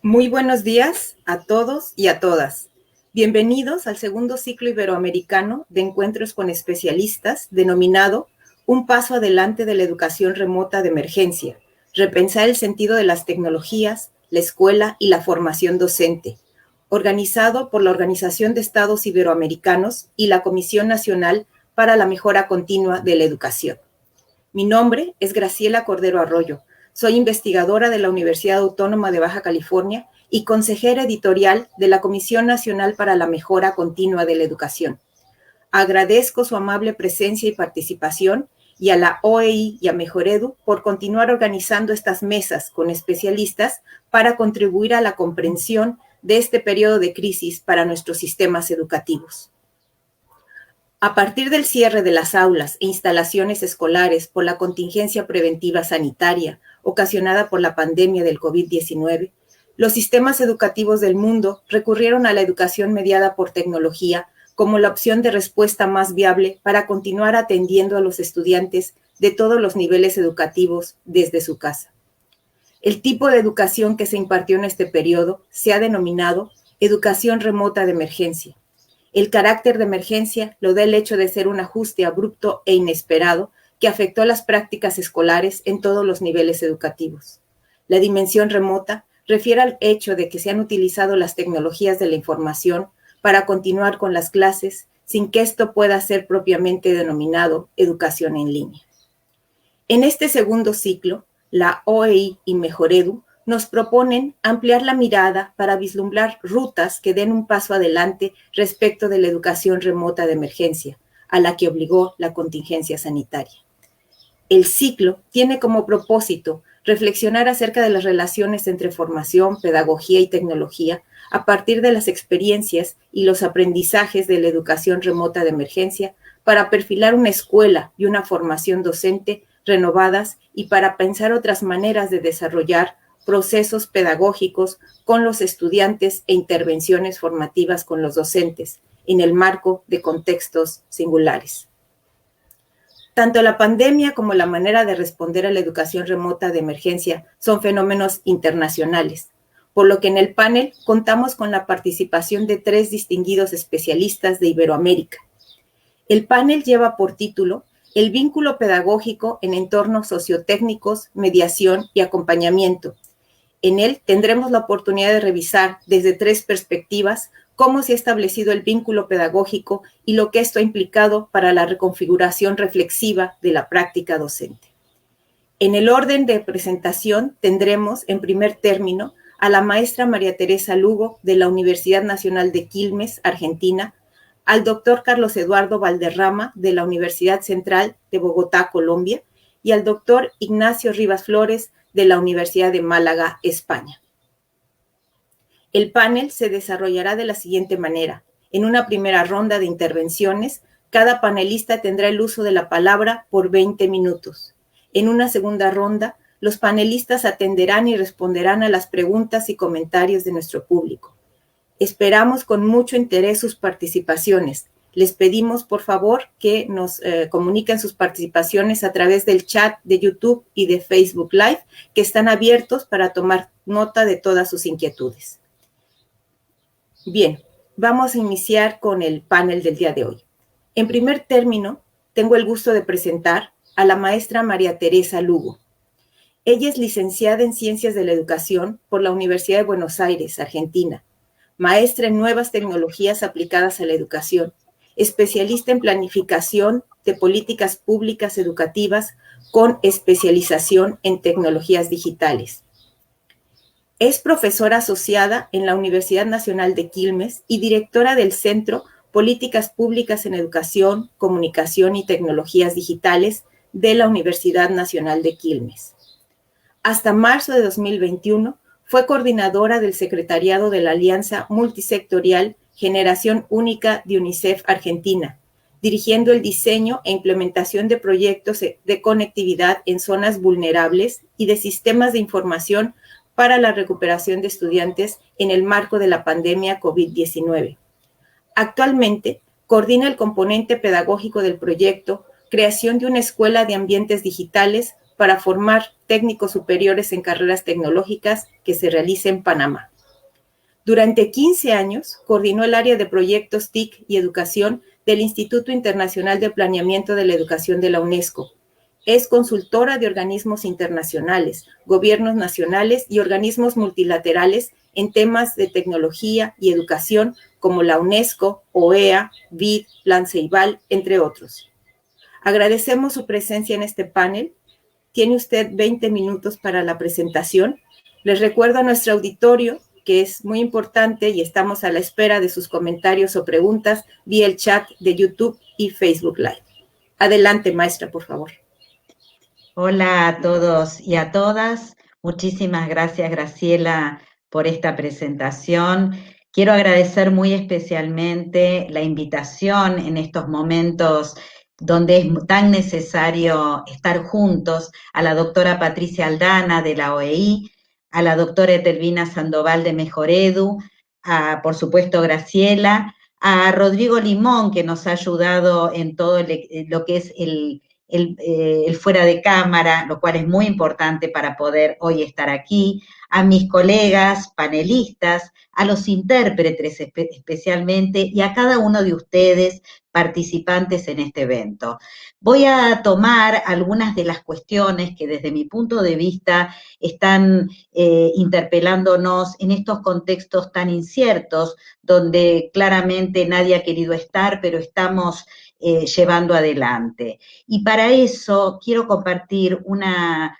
Muy buenos días a todos y a todas. Bienvenidos al segundo ciclo iberoamericano de encuentros con especialistas denominado Un paso adelante de la educación remota de emergencia, repensar el sentido de las tecnologías, la escuela y la formación docente, organizado por la Organización de Estados Iberoamericanos y la Comisión Nacional para la Mejora Continua de la Educación. Mi nombre es Graciela Cordero Arroyo. Soy investigadora de la Universidad Autónoma de Baja California y consejera editorial de la Comisión Nacional para la Mejora Continua de la Educación. Agradezco su amable presencia y participación y a la OEI y a Mejoredu por continuar organizando estas mesas con especialistas para contribuir a la comprensión de este periodo de crisis para nuestros sistemas educativos. A partir del cierre de las aulas e instalaciones escolares por la contingencia preventiva sanitaria ocasionada por la pandemia del COVID-19, los sistemas educativos del mundo recurrieron a la educación mediada por tecnología como la opción de respuesta más viable para continuar atendiendo a los estudiantes de todos los niveles educativos desde su casa. El tipo de educación que se impartió en este periodo se ha denominado educación remota de emergencia. El carácter de emergencia lo da el hecho de ser un ajuste abrupto e inesperado que afectó las prácticas escolares en todos los niveles educativos. La dimensión remota refiere al hecho de que se han utilizado las tecnologías de la información para continuar con las clases sin que esto pueda ser propiamente denominado educación en línea. En este segundo ciclo, la OEI y Mejoredu nos proponen ampliar la mirada para vislumbrar rutas que den un paso adelante respecto de la educación remota de emergencia, a la que obligó la contingencia sanitaria. El ciclo tiene como propósito reflexionar acerca de las relaciones entre formación, pedagogía y tecnología a partir de las experiencias y los aprendizajes de la educación remota de emergencia para perfilar una escuela y una formación docente renovadas y para pensar otras maneras de desarrollar procesos pedagógicos con los estudiantes e intervenciones formativas con los docentes en el marco de contextos singulares. Tanto la pandemia como la manera de responder a la educación remota de emergencia son fenómenos internacionales, por lo que en el panel contamos con la participación de 3 distinguidos especialistas de Iberoamérica. El panel lleva por título El vínculo pedagógico en entornos sociotécnicos, mediación y acompañamiento. En él tendremos la oportunidad de revisar desde 3 perspectivas cómo se ha establecido el vínculo pedagógico y lo que esto ha implicado para la reconfiguración reflexiva de la práctica docente. En el orden de presentación tendremos, en primer término, a la maestra María Teresa Lugo de la Universidad Nacional de Quilmes, Argentina, al doctor Carlos Eduardo Valderrama de la Universidad Central de Bogotá, Colombia, y al doctor Ignacio Rivas Flores de la Universidad de Málaga, España. El panel se desarrollará de la siguiente manera. En una primera ronda de intervenciones, cada panelista tendrá el uso de la palabra por 20 minutos. En una segunda ronda, los panelistas atenderán y responderán a las preguntas y comentarios de nuestro público. Esperamos con mucho interés sus participaciones. Les pedimos, por favor, que nos comuniquen sus participaciones a través del chat de YouTube y de Facebook Live, que están abiertos para tomar nota de todas sus inquietudes. Bien, vamos a iniciar con el panel del día de hoy. En primer término, tengo el gusto de presentar a la maestra María Teresa Lugo. Ella es licenciada en Ciencias de la Educación por la Universidad de Buenos Aires, Argentina, maestra en Nuevas Tecnologías aplicadas a la educación, especialista en planificación de políticas públicas educativas con especialización en tecnologías digitales. Es profesora asociada en la Universidad Nacional de Quilmes y directora del Centro Políticas Públicas en Educación, Comunicación y Tecnologías Digitales de la Universidad Nacional de Quilmes. Hasta marzo de 2021 fue coordinadora del secretariado de la Alianza Multisectorial Generación Única de UNICEF Argentina, dirigiendo el diseño e implementación de proyectos de conectividad en zonas vulnerables y de sistemas de información para la recuperación de estudiantes en el marco de la pandemia COVID-19. Actualmente, coordina el componente pedagógico del proyecto Creación de una escuela de ambientes digitales para formar técnicos superiores en carreras tecnológicas que se realice en Panamá. Durante 15 años, coordinó el área de proyectos TIC y educación del Instituto Internacional de Planeamiento de la Educación de la UNESCO. Es consultora de organismos internacionales, gobiernos nacionales y organismos multilaterales en temas de tecnología y educación como la UNESCO, OEA, BID, Plan Ceibal, entre otros. Agradecemos su presencia en este panel. Tiene usted 20 minutos para la presentación. Les recuerdo a nuestro auditorio que es muy importante y estamos a la espera de sus comentarios o preguntas vía el chat de YouTube y Facebook Live. Adelante, maestra, por favor. Hola a todos y a todas. Muchísimas gracias, Graciela, por esta presentación. Quiero agradecer muy especialmente la invitación en estos momentos donde es tan necesario estar juntos, a la doctora Patricia Aldana de la OEI, a la doctora Etelvina Sandoval de Mejoredu, a, por supuesto, Graciela, a Rodrigo Limón, que nos ha ayudado en todo lo que es el fuera de cámara, lo cual es muy importante para poder hoy estar aquí, a mis colegas panelistas, a los intérpretes especialmente, y a cada uno de ustedes participantes en este evento. Voy a tomar algunas de las cuestiones que desde mi punto de vista están interpelándonos en estos contextos tan inciertos, donde claramente nadie ha querido estar, pero estamos llevando adelante. Y para eso quiero compartir una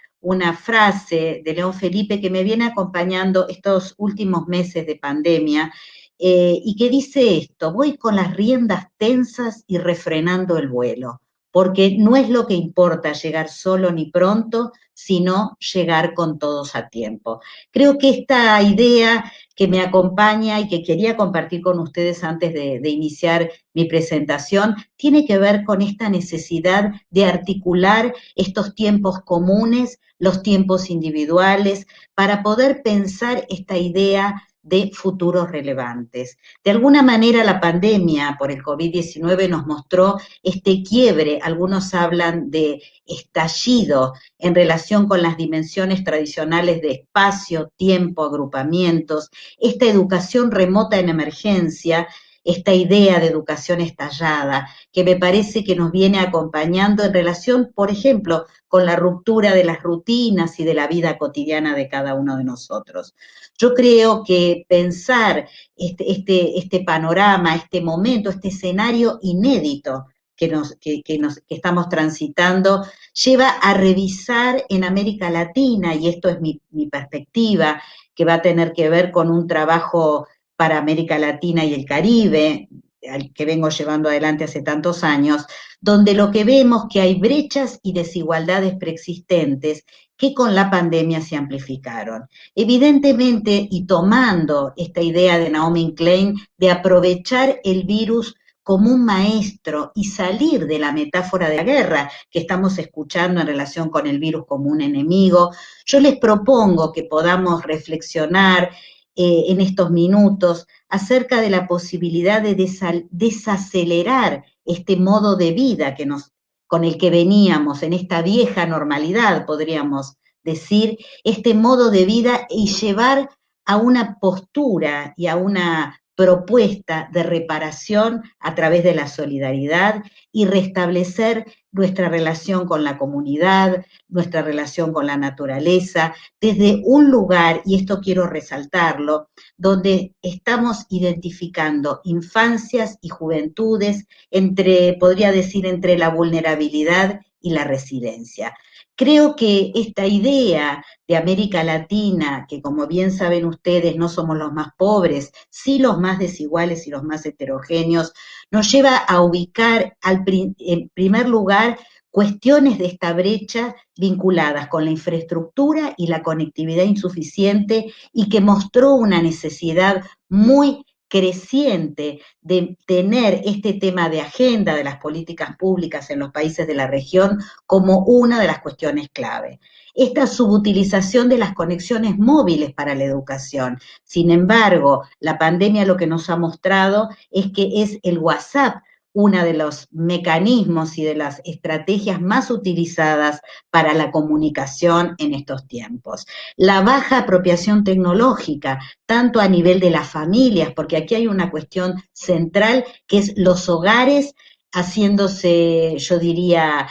frase de León Felipe que me viene acompañando estos últimos meses de pandemia, y que dice esto: voy con las riendas tensas y refrenando el vuelo, porque no es lo que importa llegar solo ni pronto, sino llegar con todos a tiempo. Creo que esta idea que me acompaña y que quería compartir con ustedes antes de iniciar mi presentación, tiene que ver con esta necesidad de articular estos tiempos comunes, los tiempos individuales, para poder pensar esta idea de futuros relevantes. De alguna manera la pandemia por el COVID-19 nos mostró este quiebre, algunos hablan de estallido en relación con las dimensiones tradicionales de espacio, tiempo, agrupamientos, esta educación remota en emergencia, esta idea de educación estallada, que me parece que nos viene acompañando en relación, por ejemplo, con la ruptura de las rutinas y de la vida cotidiana de cada uno de nosotros. Yo creo que pensar este panorama, este momento, este escenario inédito que estamos transitando, lleva a revisar en América Latina, y esto es mi perspectiva, que va a tener que ver con un trabajo para América Latina y el Caribe, al que vengo llevando adelante hace tantos años, donde lo que vemos que hay brechas y desigualdades preexistentes que con la pandemia se amplificaron. Evidentemente, y tomando esta idea de Naomi Klein de aprovechar el virus como un maestro y salir de la metáfora de la guerra que estamos escuchando en relación con el virus como un enemigo, yo les propongo que podamos reflexionar en estos minutos acerca de la posibilidad de desacelerar este modo de vida con el que veníamos en esta vieja normalidad, podríamos decir, este modo de vida, y llevar a una postura y a una propuesta de reparación a través de la solidaridad y restablecer nuestra relación con la comunidad, nuestra relación con la naturaleza, desde un lugar, y esto quiero resaltarlo, donde estamos identificando infancias y juventudes podría decir, entre la vulnerabilidad y la resiliencia. Creo que esta idea de América Latina, que como bien saben ustedes, no somos los más pobres, sí los más desiguales y los más heterogéneos, nos lleva a ubicar en primer lugar cuestiones de esta brecha vinculadas con la infraestructura y la conectividad insuficiente, y que mostró una necesidad muy creciente de tener este tema de agenda de las políticas públicas en los países de la región como una de las cuestiones clave. Esta subutilización de las conexiones móviles para la educación. Sin embargo, la pandemia lo que nos ha mostrado es que es el WhatsApp uno de los mecanismos y de las estrategias más utilizadas para la comunicación en estos tiempos. La baja apropiación tecnológica, tanto a nivel de las familias, porque aquí hay una cuestión central que es los hogares haciéndose, yo diría,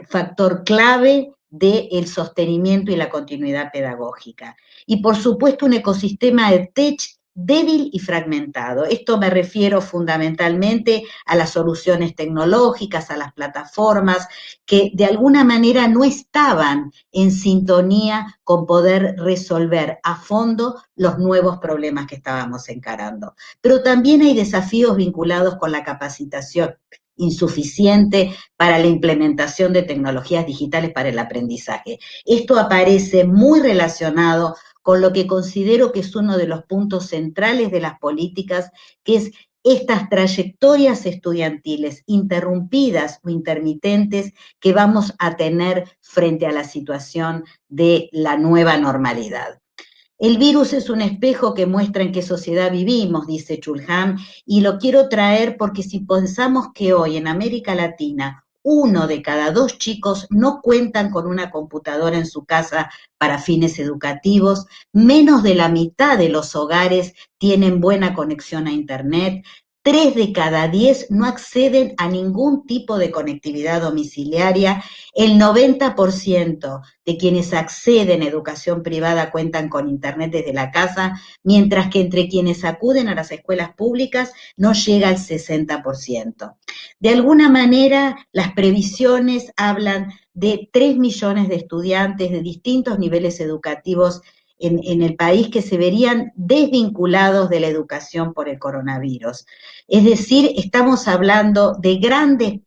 factor clave del sostenimiento y la continuidad pedagógica. Y por supuesto un ecosistema de tech débil y fragmentado. Esto me refiero fundamentalmente a las soluciones tecnológicas, a las plataformas, que de alguna manera no estaban en sintonía con poder resolver a fondo los nuevos problemas que estábamos encarando. Pero también hay desafíos vinculados con la capacitación insuficiente para la implementación de tecnologías digitales para el aprendizaje. Esto aparece muy relacionado con lo que considero que es uno de los puntos centrales de las políticas, que es estas trayectorias estudiantiles interrumpidas o intermitentes que vamos a tener frente a la situación de la nueva normalidad. El virus es un espejo que muestra en qué sociedad vivimos, dice Chulhan, y lo quiero traer porque si pensamos que hoy en América Latina 1 de cada 2 chicos no cuentan con una computadora en su casa para fines educativos, menos de la mitad de los hogares tienen buena conexión a Internet, 3 de cada 10 no acceden a ningún tipo de conectividad domiciliaria, el 90% de quienes acceden a educación privada cuentan con Internet desde la casa, mientras que entre quienes acuden a las escuelas públicas no llega al 60%. De alguna manera, las previsiones hablan de 3 millones de estudiantes de distintos niveles educativos en el país que se verían desvinculados de la educación por el coronavirus. Es decir, estamos hablando de grandes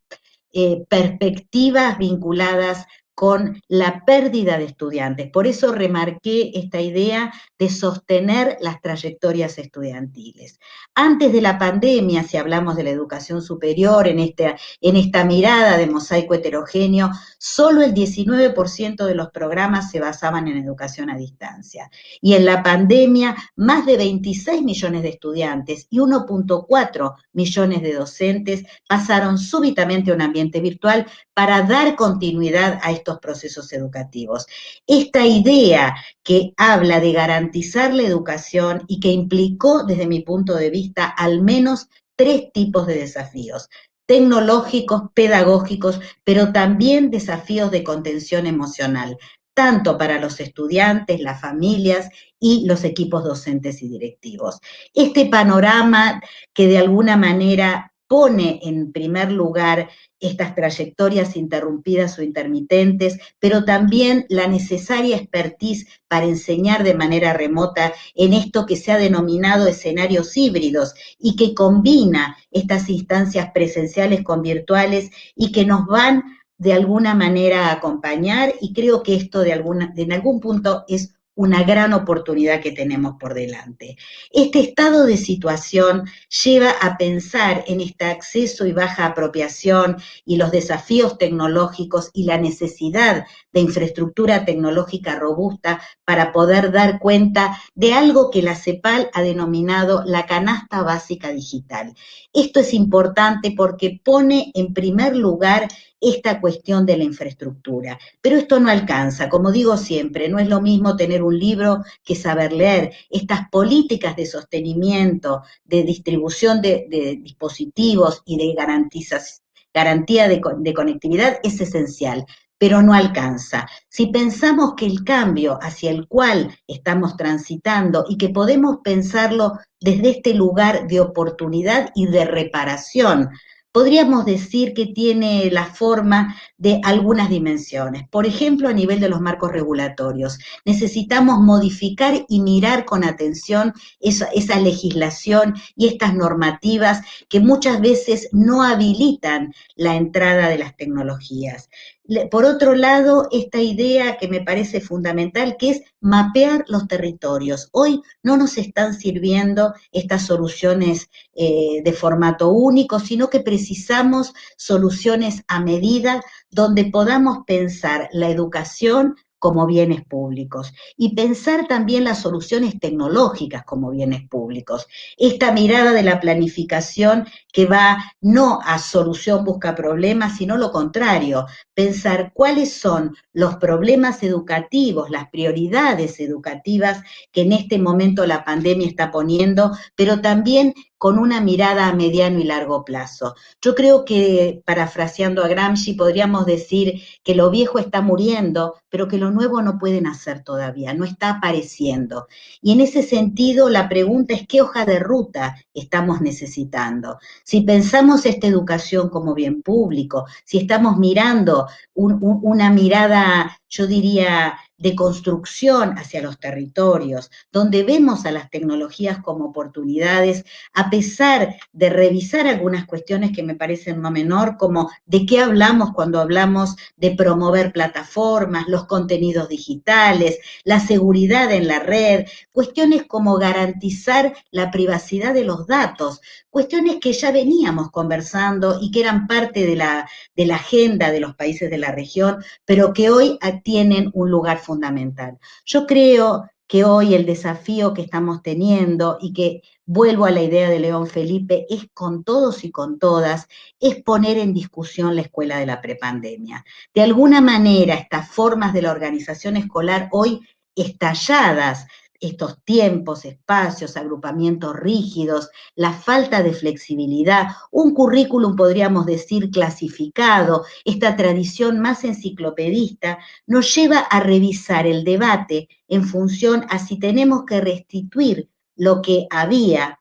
perspectivas vinculadas con la pérdida de estudiantes. Por eso remarqué esta idea de sostener las trayectorias estudiantiles. Antes de la pandemia, si hablamos de la educación superior, en esta mirada de mosaico heterogéneo, solo el 19% de los programas se basaban en educación a distancia. Y en la pandemia, más de 26 millones de estudiantes y 1.4 millones de docentes pasaron súbitamente a un ambiente virtual para dar continuidad a estos procesos educativos. Esta idea que habla de garantizar la educación y que implicó, desde mi punto de vista, al menos 3 tipos de desafíos: tecnológicos, pedagógicos, pero también desafíos de contención emocional, tanto para los estudiantes, las familias y los equipos docentes y directivos. Este panorama que de alguna manera pone en primer lugar estas trayectorias interrumpidas o intermitentes, pero también la necesaria expertise para enseñar de manera remota en esto que se ha denominado escenarios híbridos y que combina estas instancias presenciales con virtuales y que nos van de alguna manera a acompañar, y creo que esto en algún punto es una gran oportunidad que tenemos por delante. Este estado de situación lleva a pensar en este acceso y baja apropiación y los desafíos tecnológicos y la necesidad de infraestructura tecnológica robusta para poder dar cuenta de algo que la CEPAL ha denominado la canasta básica digital. Esto es importante porque pone en primer lugar esta cuestión de la infraestructura. Pero esto no alcanza, como digo siempre, no es lo mismo tener un libro que saber leer. Estas políticas de sostenimiento, de distribución de dispositivos y de garantía de conectividad es esencial, pero no alcanza. Si pensamos que el cambio hacia el cual estamos transitando y que podemos pensarlo desde este lugar de oportunidad y de reparación, podríamos decir que tiene la forma de algunas dimensiones. Por ejemplo, a nivel de los marcos regulatorios, necesitamos modificar y mirar con atención esa legislación y estas normativas que muchas veces no habilitan la entrada de las tecnologías. Por otro lado, esta idea que me parece fundamental, que es mapear los territorios. Hoy no nos están sirviendo estas soluciones de formato único, sino que precisamos soluciones a medida donde podamos pensar la educación como bienes públicos y pensar también las soluciones tecnológicas como bienes públicos. Esta mirada de la planificación que va no a solución busca problemas, sino lo contrario, pensar cuáles son los problemas educativos, las prioridades educativas que en este momento la pandemia está poniendo, pero también con una mirada a mediano y largo plazo. Yo creo que, parafraseando a Gramsci, podríamos decir que lo viejo está muriendo, pero que lo nuevo no puede nacer todavía, no está apareciendo. Y en ese sentido, la pregunta es qué hoja de ruta estamos necesitando. Si pensamos esta educación como bien público, si estamos mirando una mirada, yo diría, de construcción hacia los territorios, donde vemos a las tecnologías como oportunidades, a pesar de revisar algunas cuestiones que me parecen no menor, como de qué hablamos cuando hablamos de promover plataformas, los contenidos digitales, la seguridad en la red, cuestiones como garantizar la privacidad de los datos, cuestiones que ya veníamos conversando y que eran parte de la agenda de los países de la región, pero que hoy tienen un lugar fundamental. Yo creo que hoy el desafío que estamos teniendo y que vuelvo a la idea de León Felipe, es con todos y con todas, es poner en discusión la escuela de la prepandemia. De alguna manera, estas formas de la organización escolar hoy estalladas, estos tiempos, espacios, agrupamientos rígidos, la falta de flexibilidad, un currículum, podríamos decir, clasificado, esta tradición más enciclopedista, nos lleva a revisar el debate en función a si tenemos que restituir lo que había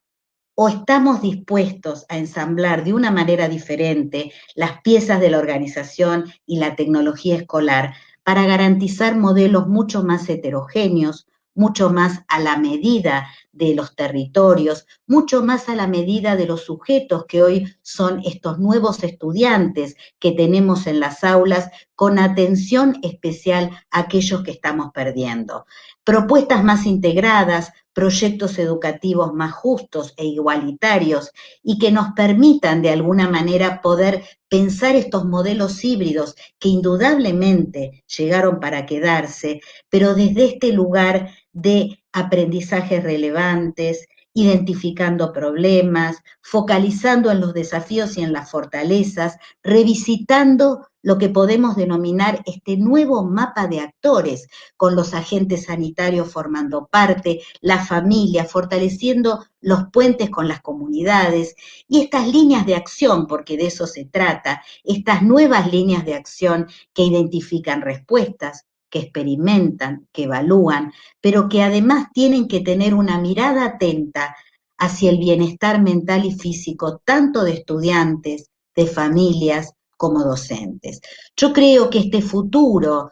o estamos dispuestos a ensamblar de una manera diferente las piezas de la organización y la tecnología escolar para garantizar modelos mucho más heterogéneos, mucho más a la medida de los territorios, mucho más a la medida de los sujetos que hoy son estos nuevos estudiantes que tenemos en las aulas, con atención especial a aquellos que estamos perdiendo. Propuestas más integradas, proyectos educativos más justos e igualitarios y que nos permitan de alguna manera poder pensar estos modelos híbridos que indudablemente llegaron para quedarse, pero desde este lugar de aprendizajes relevantes, identificando problemas, focalizando en los desafíos y en las fortalezas, revisitando lo que podemos denominar este nuevo mapa de actores, con los agentes sanitarios formando parte, la familia, fortaleciendo los puentes con las comunidades y estas líneas de acción, porque de eso se trata, estas nuevas líneas de acción que identifican respuestas, que experimentan, que evalúan, pero que además tienen que tener una mirada atenta hacia el bienestar mental y físico, tanto de estudiantes, de familias, como docentes. Yo creo que este futuro,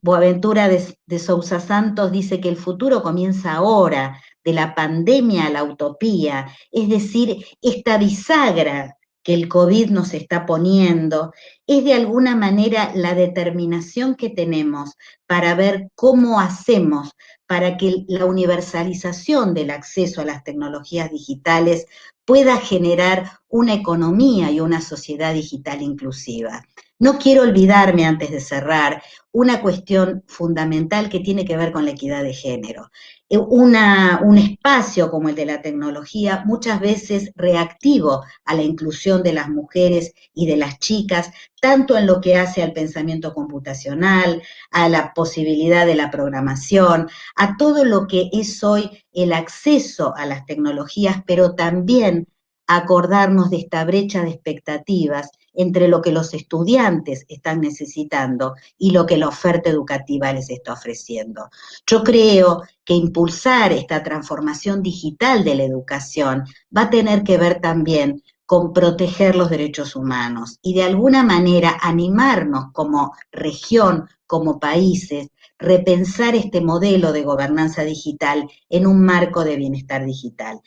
Boaventura de Sousa Santos dice que el futuro comienza ahora, de la pandemia a la utopía, es decir, esta bisagra que el COVID nos está poniendo, es de alguna manera la determinación que tenemos para ver cómo hacemos para que la universalización del acceso a las tecnologías digitales pueda generar una economía y una sociedad digital inclusiva. No quiero olvidarme, antes de cerrar, una cuestión fundamental que tiene que ver con la equidad de género. Un espacio como el de la tecnología, muchas veces reactivo a la inclusión de las mujeres y de las chicas, tanto en lo que hace al pensamiento computacional, a la posibilidad de la programación, a todo lo que es hoy el acceso a las tecnologías, pero también acordarnos de esta brecha de expectativas entre lo que los estudiantes están necesitando y lo que la oferta educativa les está ofreciendo. Yo creo que impulsar esta transformación digital de la educación va a tener que ver también con proteger los derechos humanos y de alguna manera animarnos como región, como países, repensar este modelo de gobernanza digital en un marco de bienestar digital.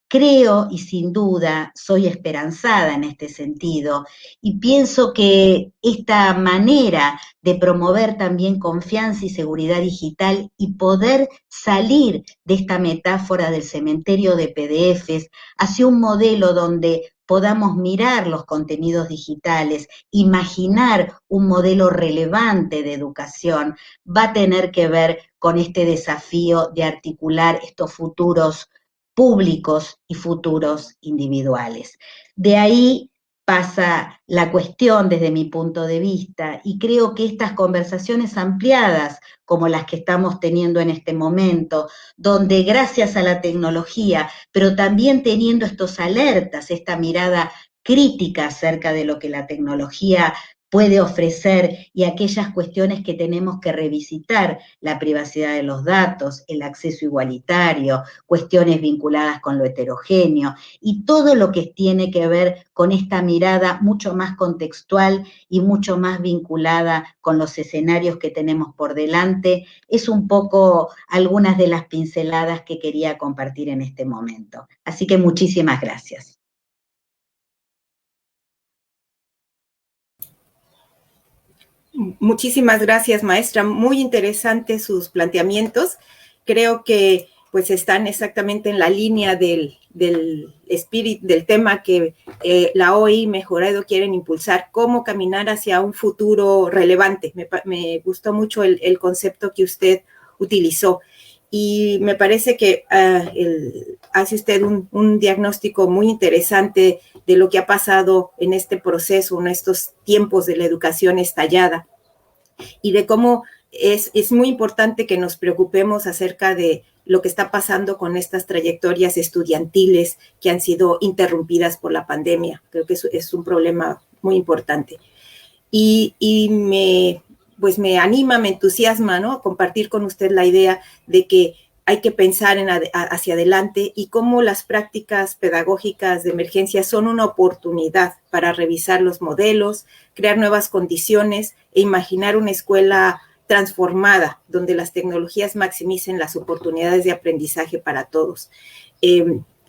Creo y sin duda soy esperanzada en este sentido y pienso que esta manera de promover también confianza y seguridad digital y poder salir de esta metáfora del cementerio de PDFs hacia un modelo donde podamos mirar los contenidos digitales, imaginar un modelo relevante de educación, va a tener que ver con este desafío de articular estos futuros públicos y futuros individuales. De ahí pasa la cuestión desde mi punto de vista, y creo que estas conversaciones ampliadas, como las que estamos teniendo en este momento, donde gracias a la tecnología, pero también teniendo estos alertas, esta mirada crítica acerca de lo que la tecnología puede ofrecer y aquellas cuestiones que tenemos que revisitar, la privacidad de los datos, el acceso igualitario, cuestiones vinculadas con lo heterogéneo y todo lo que tiene que ver con esta mirada mucho más contextual y mucho más vinculada con los escenarios que tenemos por delante, es un poco algunas de las pinceladas que quería compartir en este momento. Así que muchísimas gracias. Muchísimas gracias, maestra. Muy interesantes sus planteamientos. Creo que pues están exactamente en la línea del espíritu, del tema que la OI Mejor Edu quieren impulsar, cómo caminar hacia un futuro relevante. Me gustó mucho el concepto que usted utilizó. Y me parece que hace usted un diagnóstico muy interesante de lo que ha pasado en este proceso, en estos tiempos de la educación estallada, y de cómo es muy importante que nos preocupemos acerca de lo que está pasando con estas trayectorias estudiantiles que han sido interrumpidas por la pandemia. Creo que es un problema muy importante. Y me anima, me entusiasma, ¿no?, compartir con usted la idea de que hay que pensar hacia adelante y cómo las prácticas pedagógicas de emergencia son una oportunidad para revisar los modelos, crear nuevas condiciones e imaginar una escuela transformada donde las tecnologías maximicen las oportunidades de aprendizaje para todos.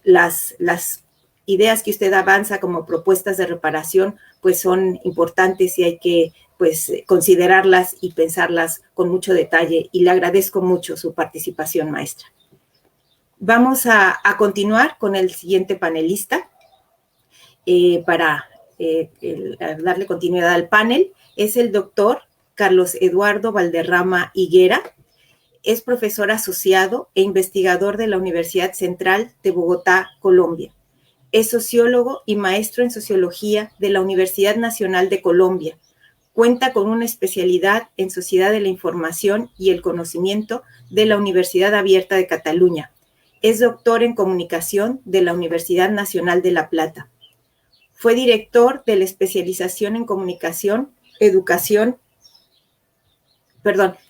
Las ideas que usted avanza como propuestas de reparación pues son importantes y hay que pues considerarlas y pensarlas con mucho detalle, y le agradezco mucho su participación, maestra. Vamos a continuar con el siguiente panelista para darle continuidad al panel. Es el doctor Carlos Eduardo Valderrama Higuera. Es profesor asociado e investigador de la Universidad Central de Bogotá, Colombia. Es sociólogo y maestro en sociología de la Universidad Nacional de Colombia. Cuenta con una especialidad en Sociedad de la Información y el Conocimiento de la Universidad Abierta de Cataluña. Es doctor en Comunicación de la Universidad Nacional de La Plata. Fue director de la especialización en Comunicación,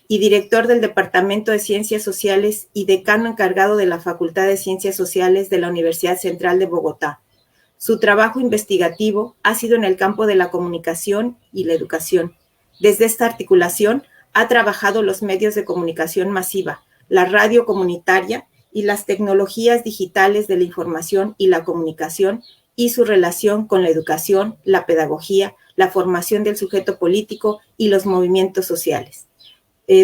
y director del Departamento de Ciencias Sociales y decano encargado de la Facultad de Ciencias Sociales de la Universidad Central de Bogotá. Su trabajo investigativo ha sido en el campo de la comunicación y la educación. Desde esta articulación ha trabajado los medios de comunicación masiva, la radio comunitaria y las tecnologías digitales de la información y la comunicación y su relación con la educación, la pedagogía, la formación del sujeto político y los movimientos sociales.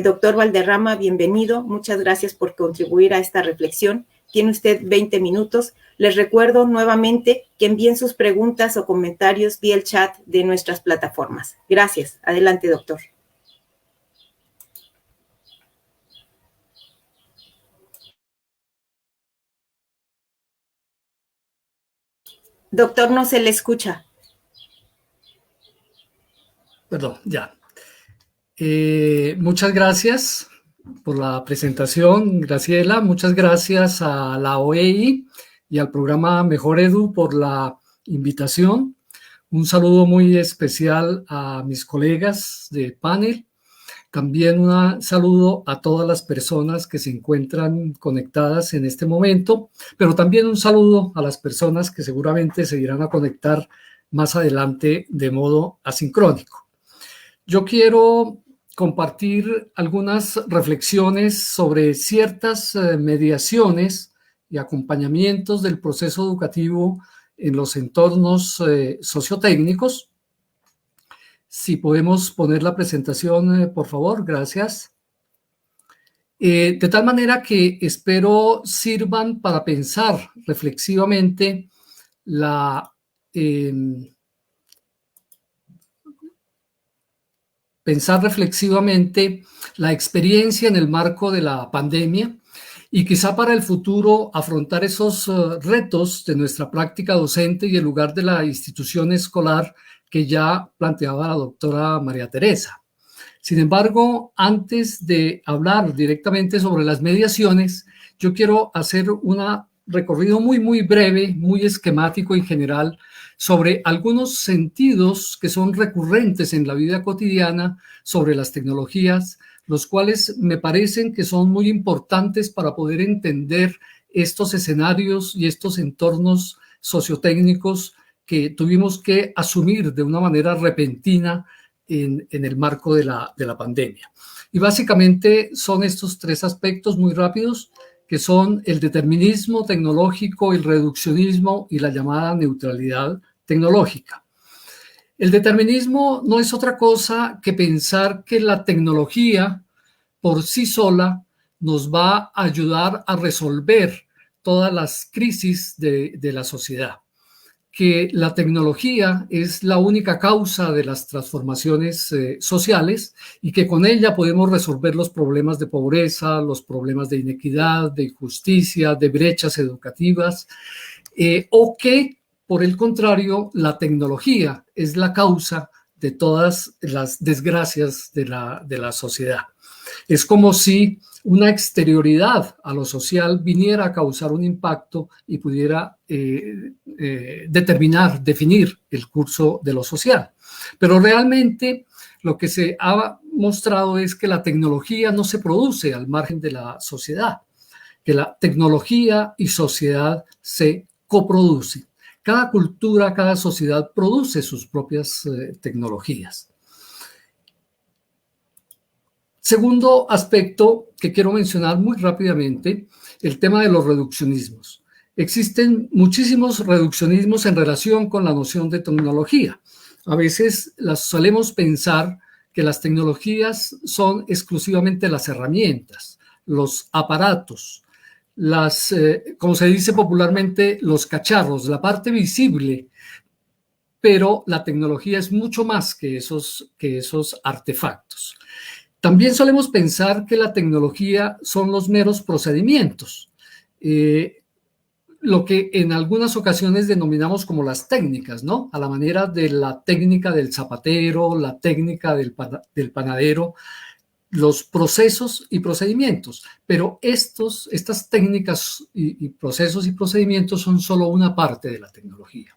Doctor Valderrama, bienvenido. Muchas gracias por contribuir a esta reflexión. Tiene usted 20 minutos. Les recuerdo nuevamente que envíen sus preguntas o comentarios vía el chat de nuestras plataformas. Gracias. Adelante, doctor. Doctor, no se le escucha. Perdón, ya. Muchas gracias por la presentación, Graciela. Muchas gracias a la OEI y al programa Mejor Edu por la invitación. Un saludo muy especial a mis colegas de panel. También un saludo a todas las personas que se encuentran conectadas en este momento, pero también un saludo a las personas que seguramente se irán a conectar más adelante de modo asincrónico. Yo quiero compartir algunas reflexiones sobre ciertas mediaciones y acompañamientos del proceso educativo en los entornos sociotécnicos. Si podemos poner la presentación, por favor, gracias. De tal manera que espero sirvan para pensar reflexivamente la pensar reflexivamente la experiencia en el marco de la pandemia y quizá para el futuro afrontar esos retos de nuestra práctica docente y el lugar de la institución escolar que ya planteaba la doctora María Teresa. Sin embargo, antes de hablar directamente sobre las mediaciones, yo quiero hacer un recorrido muy breve, muy esquemático y general sobre algunos sentidos que son recurrentes en la vida cotidiana sobre las tecnologías, los cuales me parecen que son muy importantes para poder entender estos escenarios y estos entornos sociotécnicos que tuvimos que asumir de una manera repentina en el marco de la pandemia. Y básicamente son estos tres aspectos muy rápidos, que son el determinismo tecnológico, el reduccionismo y la llamada neutralidad tecnológica. El determinismo no es otra cosa que pensar que la tecnología por sí sola nos va a ayudar a resolver todas las crisis de la sociedad, que la tecnología es la única causa de las transformaciones sociales y que con ella podemos resolver los problemas de pobreza, los problemas de inequidad, de injusticia, de brechas educativas, o que, por el contrario, la tecnología es la causa de todas las desgracias de la sociedad. Es como si una exterioridad a lo social viniera a causar un impacto y pudiera definir el curso de lo social. Pero realmente lo que se ha mostrado es que la tecnología no se produce al margen de la sociedad, que la tecnología y sociedad se coproducen. Cada cultura, cada sociedad produce sus propias tecnologías. Segundo aspecto que quiero mencionar muy rápidamente, el tema de los reduccionismos. Existen muchísimos reduccionismos en relación con la noción de tecnología. A veces solemos pensar que las tecnologías son exclusivamente las herramientas, los aparatos, como se dice popularmente, los cacharros, la parte visible, pero la tecnología es mucho más que esos artefactos. También solemos pensar que la tecnología son los meros procedimientos, lo que en algunas ocasiones denominamos como las técnicas, ¿no? A la manera de la técnica del zapatero, la técnica del panadero, los procesos y procedimientos. Pero estas técnicas y procesos y procedimientos son solo una parte de la tecnología.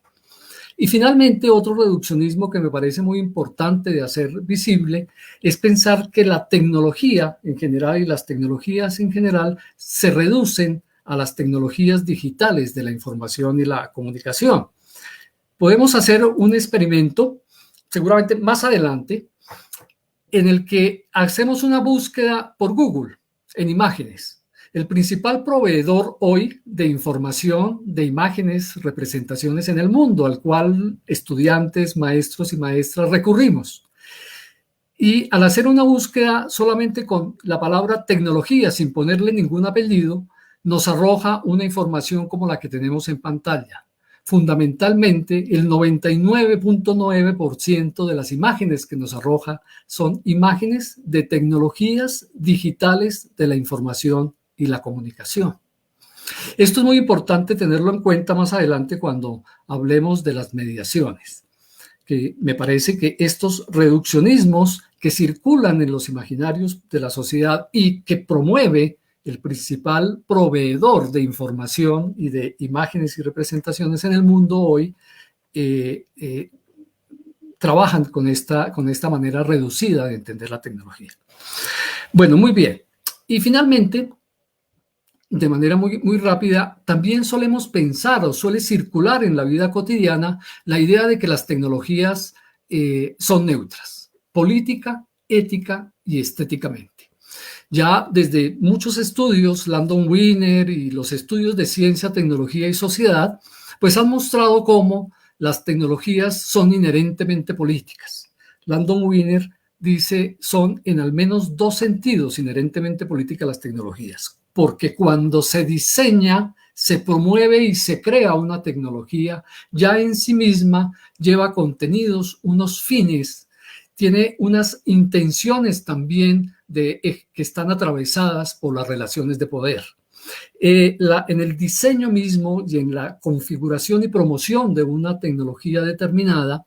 Y finalmente, otro reduccionismo que me parece muy importante de hacer visible es pensar que la tecnología en general y las tecnologías en general se reducen a las tecnologías digitales de la información y la comunicación. Podemos hacer un experimento, seguramente más adelante, en el que hacemos una búsqueda por Google en imágenes. El principal proveedor hoy de información, de imágenes, representaciones en el mundo, al cual estudiantes, maestros y maestras recurrimos. Y al hacer una búsqueda solamente con la palabra tecnología, sin ponerle ningún apellido, nos arroja una información como la que tenemos en pantalla. Fundamentalmente, el 99.9% de las imágenes que nos arroja son imágenes de tecnologías digitales de la información y la comunicación. Esto es muy importante tenerlo en cuenta más adelante cuando hablemos de las mediaciones, que me parece que estos reduccionismos que circulan en los imaginarios de la sociedad y que promueve el principal proveedor de información y de imágenes y representaciones en el mundo hoy, trabajan con esta manera reducida de entender la tecnología. Bueno, muy bien. Y finalmente, de manera muy rápida, también solemos pensar o suele circular en la vida cotidiana la idea de que las tecnologías son neutras, política, ética y estéticamente. Ya desde muchos estudios, Landon Wiener y los estudios de ciencia, tecnología y sociedad, pues han mostrado cómo las tecnologías son inherentemente políticas. Landon Wiener dice, son en al menos dos sentidos inherentemente políticas las tecnologías, porque cuando se diseña, se promueve y se crea una tecnología, ya en sí misma lleva contenidos, unos fines, tiene unas intenciones también que están atravesadas por las relaciones de poder. En el diseño mismo y en la configuración y promoción de una tecnología determinada,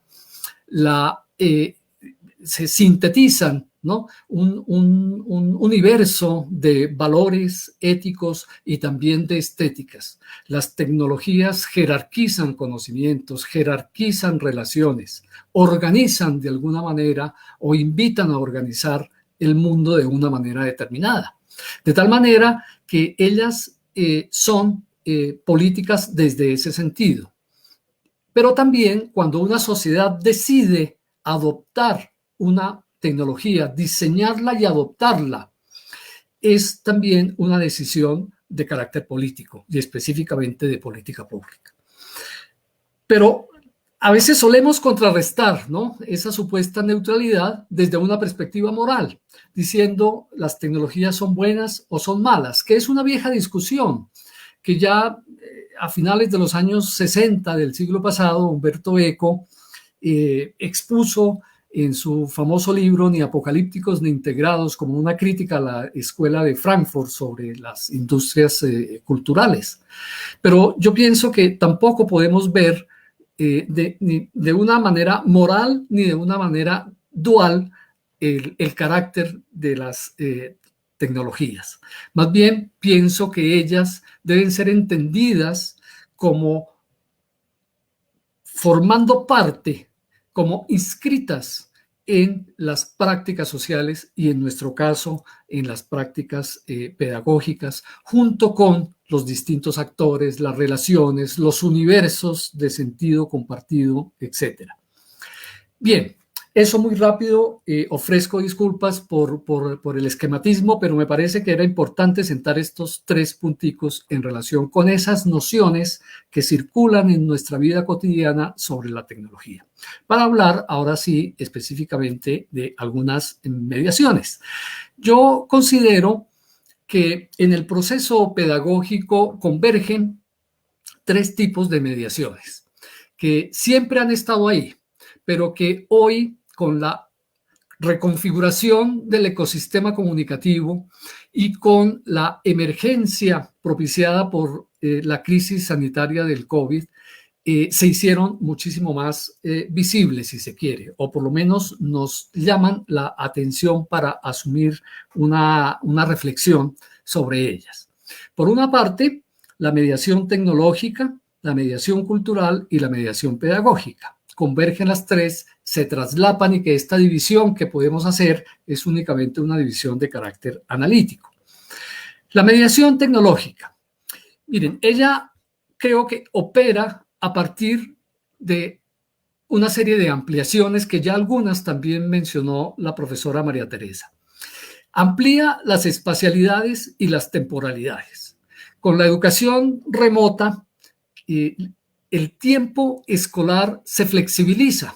se sintetizan, ¿no?, un universo de valores éticos y también de estéticas. Las tecnologías jerarquizan conocimientos, jerarquizan relaciones, organizan de alguna manera o invitan a organizar el mundo de una manera determinada. De tal manera que ellas son políticas desde ese sentido. Pero también cuando una sociedad decide adoptar una tecnología, diseñarla y adoptarla, es también una decisión de carácter político y específicamente de política pública. Pero a veces solemos contrarrestar, ¿no?, esa supuesta neutralidad desde una perspectiva moral, diciendo las tecnologías son buenas o son malas, que es una vieja discusión que ya a finales de los años 60 del siglo pasado, Umberto Eco expuso en su famoso libro Ni apocalípticos ni integrados, como una crítica a la escuela de Frankfurt sobre las industrias culturales. Pero yo pienso que tampoco podemos ver ni de una manera moral ni de una manera dual el carácter de las tecnologías. Más bien pienso que ellas deben ser entendidas como formando parte, como inscritas en las prácticas sociales y en nuestro caso en las prácticas pedagógicas, junto con los distintos actores, las relaciones, los universos de sentido compartido, etc. Bien, eso muy rápido, ofrezco disculpas por el esquematismo, pero me parece que era importante sentar estos 3 punticos en relación con esas nociones que circulan en nuestra vida cotidiana sobre la tecnología. Para hablar ahora sí específicamente de algunas mediaciones. Yo considero que en el proceso pedagógico convergen 3 tipos de mediaciones que siempre han estado ahí, pero que hoy, con la reconfiguración del ecosistema comunicativo y con la emergencia propiciada por la crisis sanitaria del COVID, se hicieron muchísimo más visibles, si se quiere, o por lo menos nos llaman la atención para asumir una reflexión sobre ellas. Por una parte, la mediación tecnológica, la mediación cultural y la mediación pedagógica. Convergen las 3, se traslapan y que esta división que podemos hacer es únicamente una división de carácter analítico. La mediación tecnológica. Miren, ella creo que opera a partir de una serie de ampliaciones que ya algunas también mencionó la profesora María Teresa. Amplía las espacialidades y las temporalidades. Con la educación remota, el tiempo escolar se flexibiliza.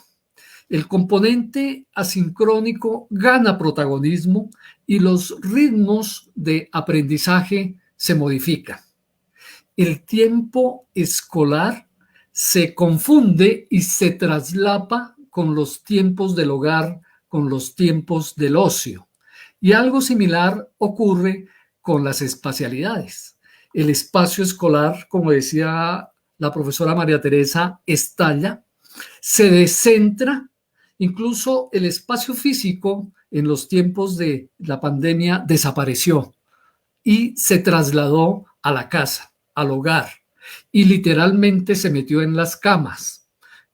El componente asincrónico gana protagonismo y los ritmos de aprendizaje se modifican. El tiempo escolar se confunde y se traslapa con los tiempos del hogar, con los tiempos del ocio. Y algo similar ocurre con las espacialidades. El espacio escolar, como decía la profesora María Teresa, estalla, se descentra, incluso el espacio físico en los tiempos de la pandemia desapareció y se trasladó a la casa, al hogar, y literalmente se metió en las camas.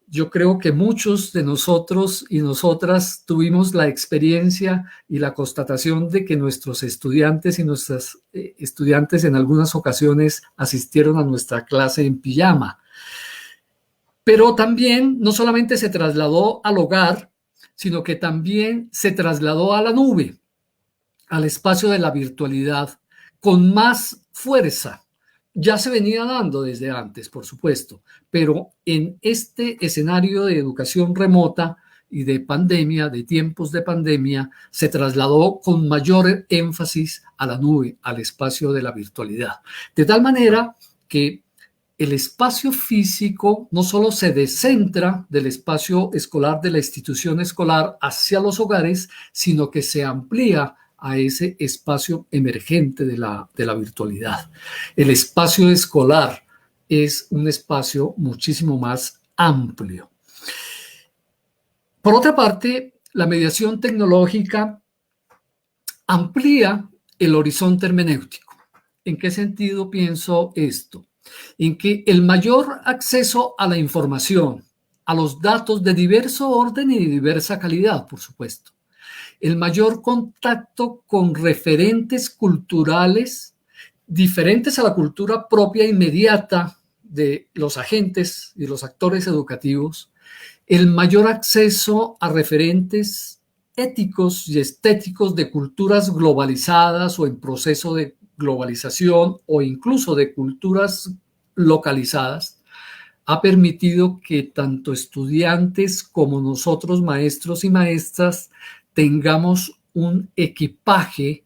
Yo creo que muchos de nosotros y nosotras tuvimos la experiencia y la constatación de que nuestros estudiantes y nuestras estudiantes en algunas ocasiones asistieron a nuestra clase en pijama. Pero también no solamente se trasladó al hogar, sino que también se trasladó a la nube, al espacio de la virtualidad, con más fuerza. Ya se venía dando desde antes, por supuesto, pero en este escenario de educación remota y de pandemia, de tiempos de pandemia, se trasladó con mayor énfasis a la nube, al espacio de la virtualidad. De tal manera que el espacio físico no solo se descentra del espacio escolar de la institución escolar hacia los hogares, sino que se amplía a ese espacio emergente de la virtualidad. El espacio escolar es un espacio muchísimo más amplio. Por otra parte, la mediación tecnológica amplía el horizonte hermenéutico. ¿En qué sentido pienso esto? En que el mayor acceso a la información, a los datos de diverso orden y de diversa calidad, por supuesto, el mayor contacto con referentes culturales diferentes a la cultura propia inmediata de los agentes y los actores educativos, el mayor acceso a referentes éticos y estéticos de culturas globalizadas o en proceso de globalización o incluso de culturas localizadas, ha permitido que tanto estudiantes como nosotros, maestros y maestras, tengamos un equipaje,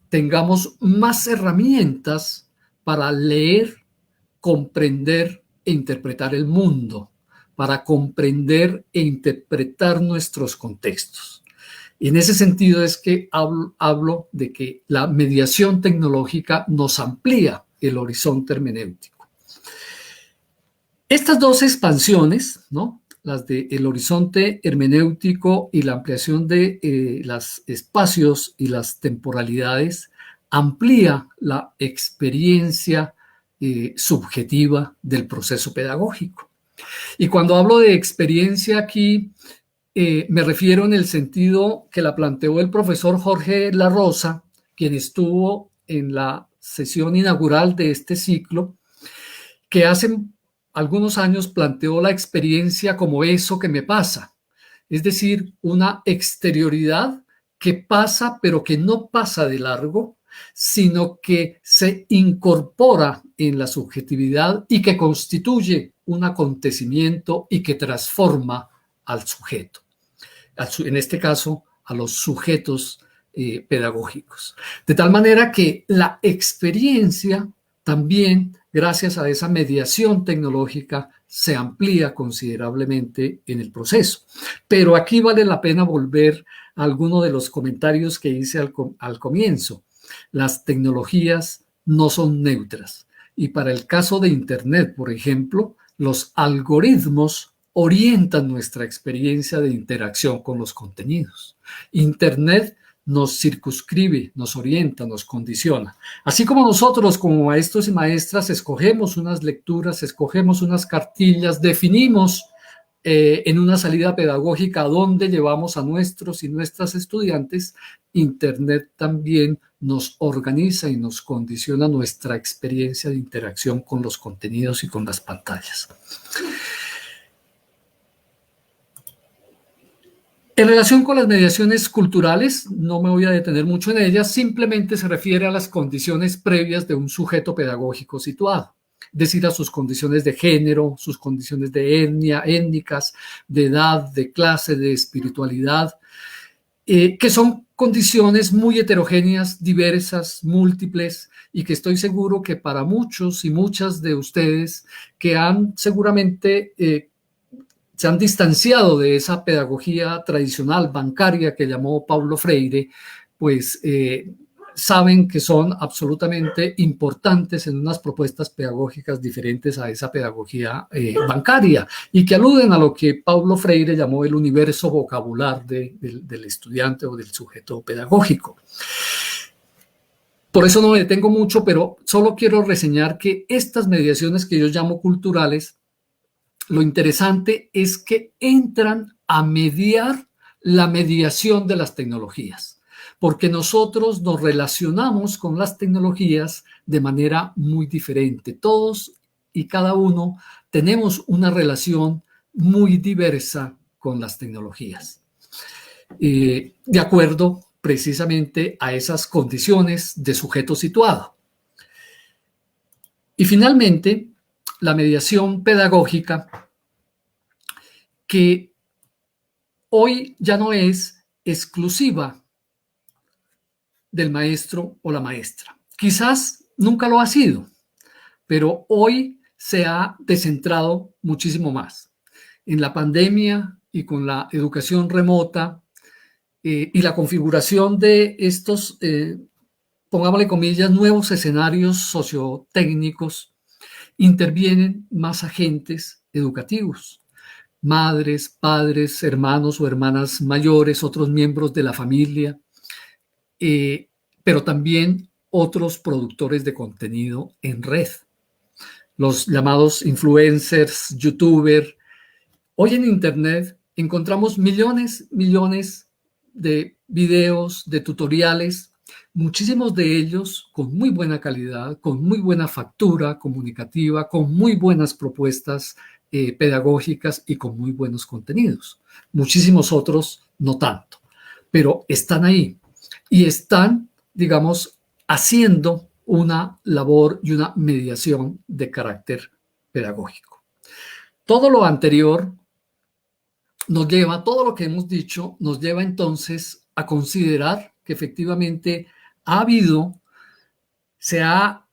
tengamos más herramientas para leer, comprender e interpretar el mundo, para comprender e interpretar nuestros contextos. Y en ese sentido es que hablo de que la mediación tecnológica nos amplía el horizonte hermenéutico. Estas dos expansiones, ¿no?, las del horizonte hermenéutico y la ampliación de los espacios y las temporalidades, amplía la experiencia subjetiva del proceso pedagógico. Y cuando hablo de experiencia aquí, me refiero en el sentido que la planteó el profesor Jorge La Rosa, quien estuvo en la sesión inaugural de este ciclo, que hace algunos años planteó la experiencia como eso que me pasa, es decir, una exterioridad que pasa pero que no pasa de largo, sino que se incorpora en la subjetividad y que constituye un acontecimiento y que transforma al sujeto, en este caso a los sujetos pedagógicos. De tal manera que la experiencia también, gracias a esa mediación tecnológica, se amplía considerablemente en el proceso. Pero aquí vale la pena volver a alguno de los comentarios que hice al comienzo. Las tecnologías no son neutras. Y para el caso de Internet, por ejemplo, los algoritmos orientan nuestra experiencia de interacción con los contenidos. Internet nos circunscribe, nos orienta, nos condiciona. Así como nosotros como maestros y maestras escogemos unas lecturas, escogemos unas cartillas, definimos en una salida pedagógica a dónde llevamos a nuestros y nuestras estudiantes, Internet también nos organiza y nos condiciona nuestra experiencia de interacción con los contenidos y con las pantallas. En relación con las mediaciones culturales, no me voy a detener mucho en ellas, simplemente se refiere a las condiciones previas de un sujeto pedagógico situado, es decir, a sus condiciones de género, sus condiciones de etnia, étnicas, de edad, de clase, de espiritualidad, que son condiciones muy heterogéneas, diversas, múltiples, y que estoy seguro que para muchos y muchas de ustedes que han seguramente se han distanciado de esa pedagogía tradicional bancaria que llamó Paulo Freire, pues saben que son absolutamente importantes en unas propuestas pedagógicas diferentes a esa pedagogía bancaria y que aluden a lo que Paulo Freire llamó el universo vocabular del estudiante o del sujeto pedagógico. Por eso no me detengo mucho, pero solo quiero reseñar que estas mediaciones que yo llamo culturales, lo interesante es que entran a mediar la mediación de las tecnologías, porque nosotros nos relacionamos con las tecnologías de manera muy diferente. Todos y cada uno tenemos una relación muy diversa con las tecnologías, de acuerdo precisamente a esas condiciones de sujeto situado. Y finalmente, la mediación pedagógica, que hoy ya no es exclusiva del maestro o la maestra. Quizás nunca lo ha sido, pero hoy se ha descentrado muchísimo más. En la pandemia y con la educación remota y la configuración de estos, pongámosle comillas, nuevos escenarios sociotécnicos, intervienen más agentes educativos, madres, padres, hermanos o hermanas mayores, otros miembros de la familia, pero también otros productores de contenido en red, los llamados influencers, youtubers. Hoy en Internet encontramos millones de videos, de tutoriales, muchísimos de ellos con muy buena calidad, con muy buena factura comunicativa, con muy buenas propuestas pedagógicas y con muy buenos contenidos. Muchísimos otros no tanto, pero están ahí y están, digamos, haciendo una labor y una mediación de carácter pedagógico. Todo lo anterior nos lleva, todo lo que hemos dicho, nos lleva entonces a considerar que efectivamente se ha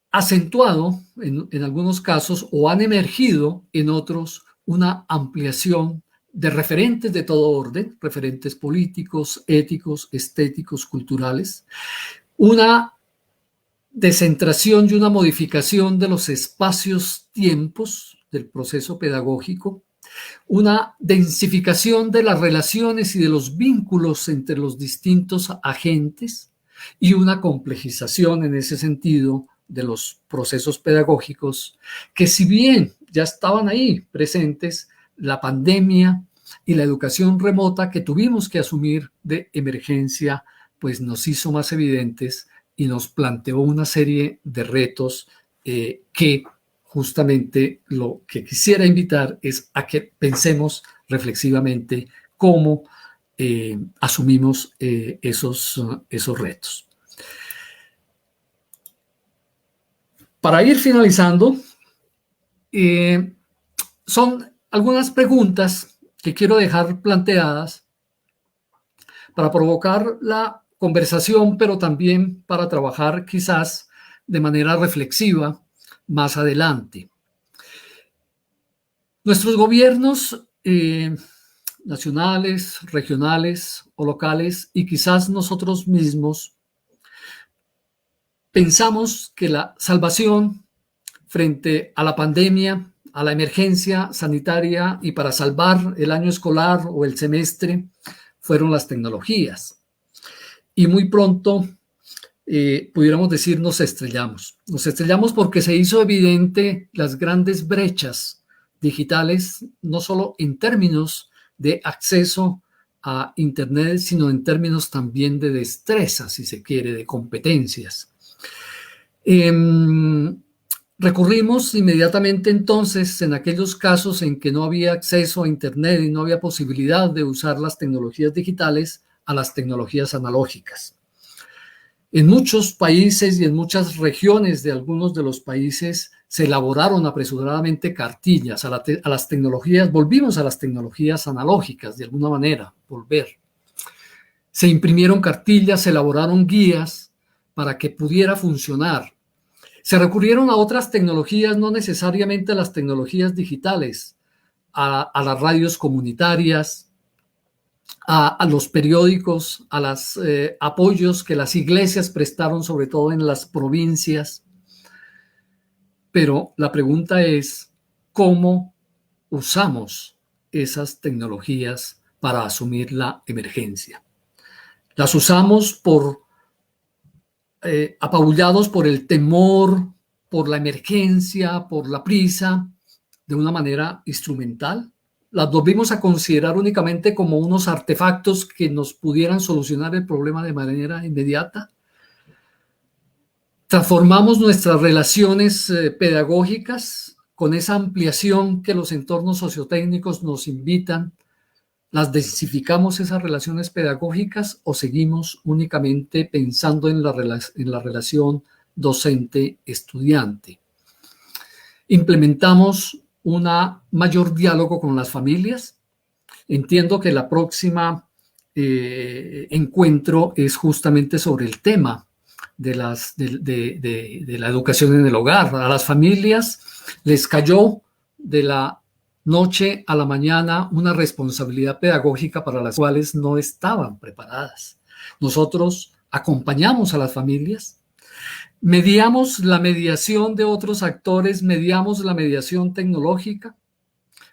acentuado en algunos casos o han emergido en otros una ampliación de referentes de todo orden, referentes políticos, éticos, estéticos, culturales, una descentración y una modificación de los espacios-tiempos del proceso pedagógico, una densificación de las relaciones y de los vínculos entre los distintos agentes y una complejización en ese sentido de los procesos pedagógicos que, si bien ya estaban ahí presentes, la pandemia y la educación remota que tuvimos que asumir de emergencia, pues nos hizo más evidentes y nos planteó una serie de retos que justamente lo que quisiera invitar es a que pensemos reflexivamente cómo asumimos esos retos. Para ir finalizando, son algunas preguntas que quiero dejar planteadas para provocar la conversación, pero también para trabajar quizás de manera reflexiva más adelante. Nuestros gobiernos nacionales, regionales o locales, y quizás nosotros mismos, pensamos que la salvación frente a la pandemia, a la emergencia sanitaria y para salvar el año escolar o el semestre fueron las tecnologías. Y muy pronto pudiéramos decir nos estrellamos. Nos estrellamos porque se hizo evidente las grandes brechas digitales, no solo en términos de acceso a Internet, sino en términos también de destreza, si se quiere, de competencias. Recurrimos inmediatamente entonces, en aquellos casos en que no había acceso a Internet y no había posibilidad de usar las tecnologías digitales, a las tecnologías analógicas. En muchos países y en muchas regiones de algunos de los países se elaboraron apresuradamente cartillas a las tecnologías, volvimos a las tecnologías analógicas de alguna manera, volver. Se imprimieron cartillas, se elaboraron guías para que pudiera funcionar. Se recurrieron a otras tecnologías, no necesariamente a las tecnologías digitales, a las radios comunitarias, a los periódicos, a los apoyos que las iglesias prestaron, sobre todo en las provincias. Pero la pregunta es, ¿cómo usamos esas tecnologías para asumir la emergencia? ¿Las usamos apabullados por el temor, por la emergencia, por la prisa, de una manera instrumental? ¿Las volvimos a considerar únicamente como unos artefactos que nos pudieran solucionar el problema de manera inmediata? ¿Transformamos nuestras relaciones pedagógicas con esa ampliación que los entornos sociotécnicos nos invitan? ¿Las densificamos esas relaciones pedagógicas o seguimos únicamente pensando en la relación docente-estudiante? ¿Implementamos un mayor diálogo con las familias? Entiendo que la próxima encuentro es justamente sobre el tema de la educación en el hogar. A las familias les cayó de la noche a la mañana una responsabilidad pedagógica para las cuales no estaban preparadas. Nosotros acompañamos a las familias, mediamos la mediación de otros actores, mediamos la mediación tecnológica.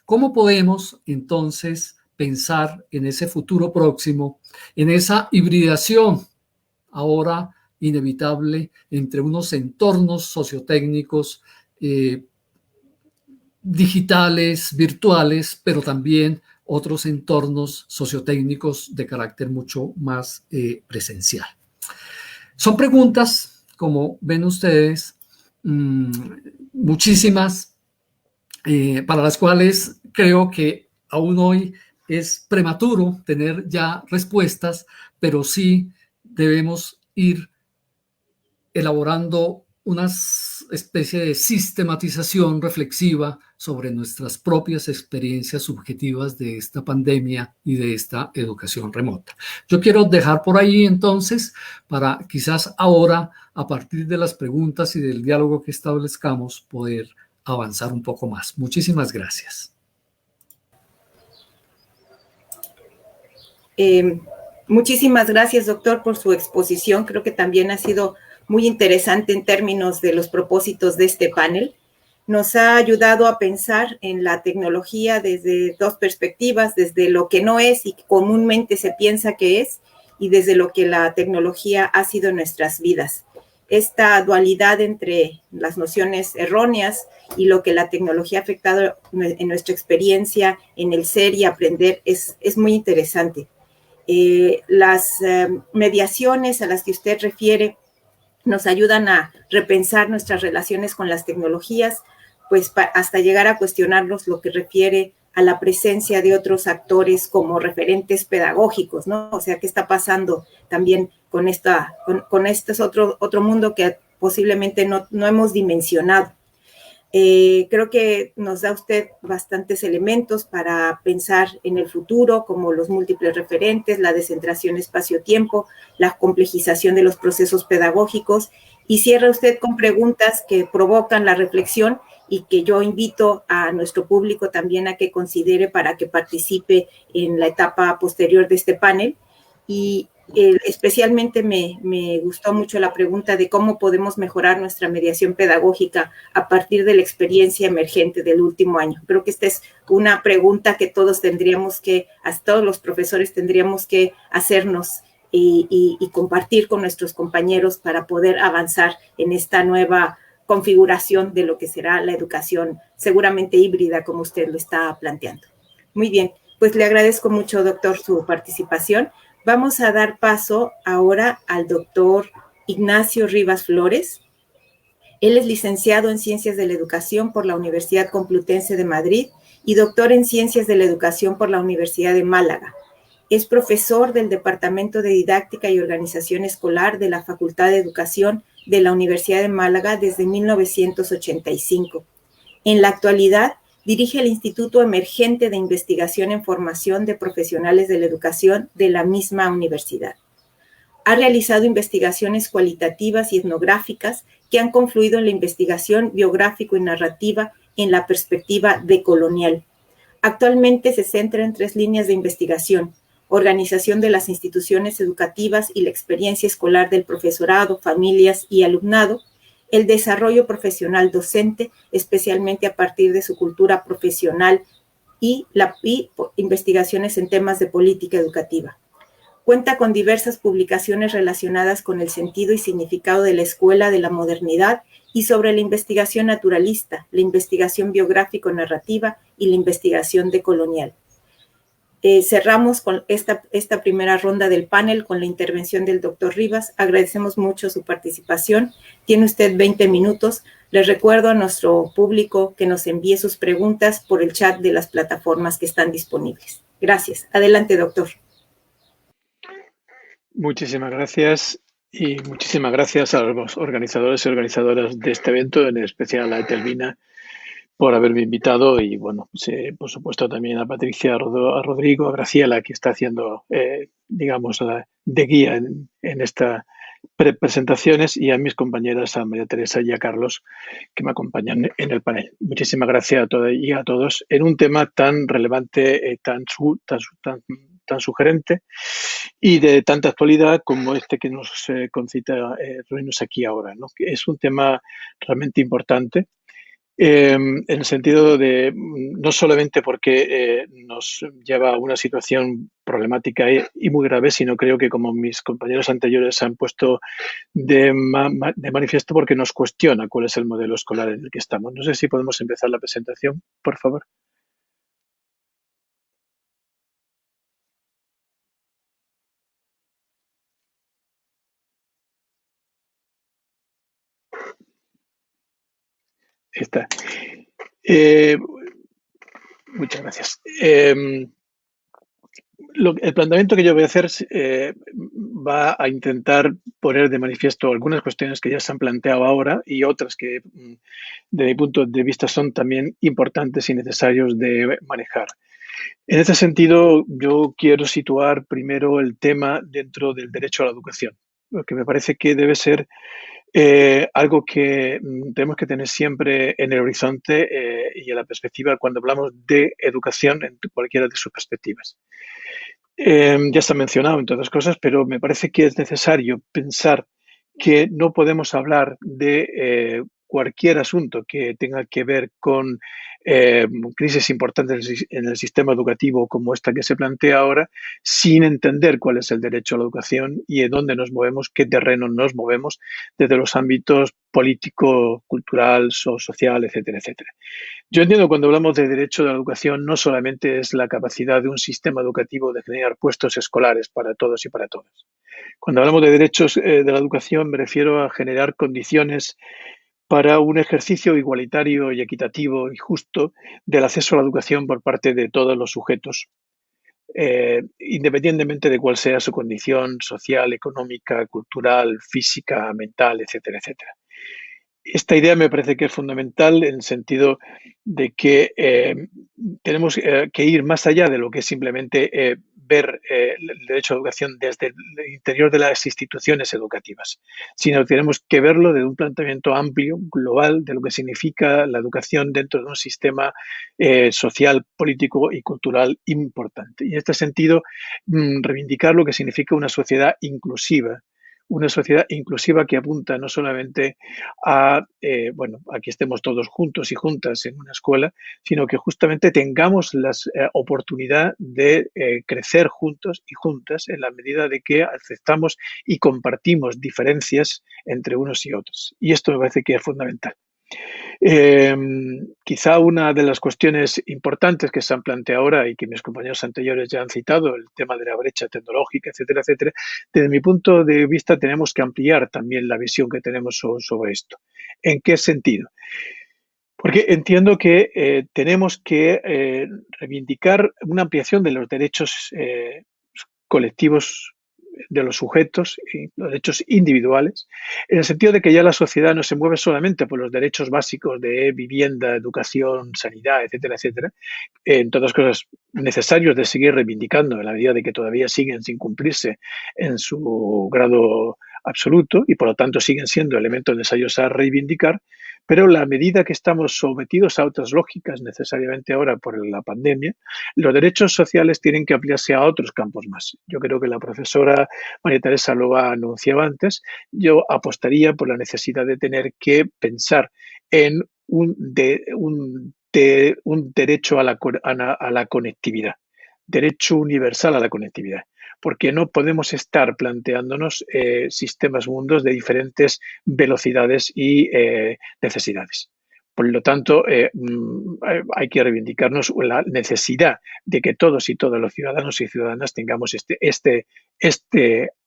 ¿Cómo podemos entonces pensar en ese futuro próximo, en esa hibridación ahora inevitable entre unos entornos sociotécnicos digitales, virtuales, pero también otros entornos sociotécnicos de carácter mucho más presencial? Son preguntas, como ven ustedes, muchísimas, para las cuales creo que aún hoy es prematuro tener ya respuestas, pero sí debemos ir elaborando una especie de sistematización reflexiva sobre nuestras propias experiencias subjetivas de esta pandemia y de esta educación remota. Yo quiero dejar por ahí entonces, para quizás ahora, a partir de las preguntas y del diálogo que establezcamos, poder avanzar un poco más. Muchísimas gracias. Muchísimas gracias, doctor, por su exposición. Creo que también ha sido muy interesante en términos de los propósitos de este panel. Nos ha ayudado a pensar en la tecnología desde dos perspectivas, desde lo que no es y comúnmente se piensa que es, y desde lo que la tecnología ha sido en nuestras vidas. Esta dualidad entre las nociones erróneas y lo que la tecnología ha afectado en nuestra experiencia, en el ser y aprender, es muy interesante. Las mediaciones a las que usted refiere nos ayudan a repensar nuestras relaciones con las tecnologías, pues hasta llegar a cuestionarnos lo que refiere a la presencia de otros actores como referentes pedagógicos, ¿no? O sea, ¿qué está pasando también con este es otro mundo que posiblemente no hemos dimensionado? Creo que nos da usted bastantes elementos para pensar en el futuro, como los múltiples referentes, la descentración espacio-tiempo, la complejización de los procesos pedagógicos, y cierra usted con preguntas que provocan la reflexión y que yo invito a nuestro público también a que considere para que participe en la etapa posterior de este panel. Y especialmente me gustó mucho la pregunta de cómo podemos mejorar nuestra mediación pedagógica a partir de la experiencia emergente del último año. Creo que esta es una pregunta que todos todos los profesores tendríamos que hacernos y compartir con nuestros compañeros para poder avanzar en esta nueva configuración de lo que será la educación seguramente híbrida, como usted lo está planteando. Muy bien, pues le agradezco mucho, doctor, su participación. Vamos a dar paso ahora al doctor Ignacio Rivas Flores. Él es licenciado en Ciencias de la Educación por la Universidad Complutense de Madrid y doctor en Ciencias de la Educación por la Universidad de Málaga. Es profesor del Departamento de Didáctica y Organización Escolar de la Facultad de Educación de la Universidad de Málaga desde 1985. En la actualidad, dirige el Instituto Emergente de Investigación en Formación de Profesionales de la Educación de la misma universidad. Ha realizado investigaciones cualitativas y etnográficas que han confluido en la investigación biográfico y narrativa en la perspectiva decolonial. Actualmente se centra en 3 líneas de investigación: organización de las instituciones educativas y la experiencia escolar del profesorado, familias y alumnado, el desarrollo profesional docente, especialmente a partir de su cultura profesional y investigaciones en temas de política educativa. Cuenta con diversas publicaciones relacionadas con el sentido y significado de la escuela de la modernidad y sobre la investigación naturalista, la investigación biográfico-narrativa y la investigación decolonial. Cerramos con esta primera ronda del panel con la intervención del doctor Rivas. Agradecemos mucho su participación. Tiene usted 20 minutos. Les recuerdo a nuestro público que nos envíe sus preguntas por el chat de las plataformas que están disponibles. Gracias. Adelante, doctor. Muchísimas gracias y muchísimas gracias a los organizadores y organizadoras de este evento, en especial a Etelvina, por haberme invitado, y bueno, por supuesto también a Patricia, a Rodrigo, a Graciela, que está haciendo, digamos, de guía en esta presentaciones y a mis compañeras, a María Teresa y a Carlos, que me acompañan en el panel. Muchísimas gracias a todas y a todos en un tema tan relevante, tan sugerente y de tanta actualidad como este que nos concita reunirnos aquí ahora, ¿no? Que es un tema realmente importante. En el sentido de no solamente porque nos lleva a una situación problemática y muy grave, sino creo que como mis compañeros anteriores han puesto de manifiesto porque nos cuestiona cuál es el modelo escolar en el que estamos. No sé si podemos empezar la presentación, por favor. Está. Muchas gracias. El planteamiento que yo voy a hacer va a intentar poner de manifiesto algunas cuestiones que ya se han planteado ahora y otras que, de mi punto de vista, son también importantes y necesarios de manejar. En este sentido, yo quiero situar primero el tema dentro del derecho a la educación, porque me parece que debe ser algo que tenemos que tener siempre en el horizonte y en la perspectiva cuando hablamos de educación en cualquiera de sus perspectivas. Ya se ha mencionado en todas cosas, pero me parece que es necesario pensar que no podemos hablar de cualquier asunto que tenga que ver con crisis importantes en el sistema educativo como esta que se plantea ahora, sin entender cuál es el derecho a la educación y en dónde nos movemos, qué terreno nos movemos desde los ámbitos político, cultural, social, etcétera, etcétera. Yo entiendo cuando hablamos de derecho de la educación no solamente es la capacidad de un sistema educativo de generar puestos escolares para todos y para todas. Cuando hablamos de derechos de la educación me refiero a generar condiciones para un ejercicio igualitario y equitativo y justo del acceso a la educación por parte de todos los sujetos, independientemente de cuál sea su condición social, económica, cultural, física, mental, etcétera, etcétera. Esta idea me parece que es fundamental en el sentido de que tenemos que ir más allá de lo que es simplemente ver el derecho a la educación desde el interior de las instituciones educativas, sino que tenemos que verlo desde un planteamiento amplio, global, de lo que significa la educación dentro de un sistema social, político y cultural importante. Y en este sentido, reivindicar lo que significa una sociedad inclusiva que apunta no solamente a que estemos todos juntos y juntas en una escuela, sino que justamente tengamos la oportunidad de crecer juntos y juntas en la medida de que aceptamos y compartimos diferencias entre unos y otros. Y esto me parece que es fundamental. Quizá una de las cuestiones importantes que se han planteado ahora y que mis compañeros anteriores ya han citado, el tema de la brecha tecnológica, etcétera, etcétera, desde mi punto de vista tenemos que ampliar también la visión que tenemos sobre esto. ¿En qué sentido? Porque entiendo que tenemos que reivindicar una ampliación de los derechos colectivos de los sujetos y los derechos individuales, en el sentido de que ya la sociedad no se mueve solamente por los derechos básicos de vivienda, educación, sanidad, etcétera, etcétera, en todas cosas necesarios de seguir reivindicando en la medida de que todavía siguen sin cumplirse en su grado absoluto y por lo tanto siguen siendo elementos necesarios a reivindicar, pero la medida que estamos sometidos a otras lógicas necesariamente ahora por la pandemia, los derechos sociales tienen que ampliarse a otros campos más. Yo creo que la profesora María Teresa lo ha anunciado antes. Yo apostaría por la necesidad de tener que pensar en un derecho a la conectividad, derecho universal a la conectividad, porque no podemos estar planteándonos sistemas mundos de diferentes velocidades y necesidades. Por lo tanto, hay que reivindicarnos la necesidad de que todos y todas los ciudadanos y ciudadanas tengamos este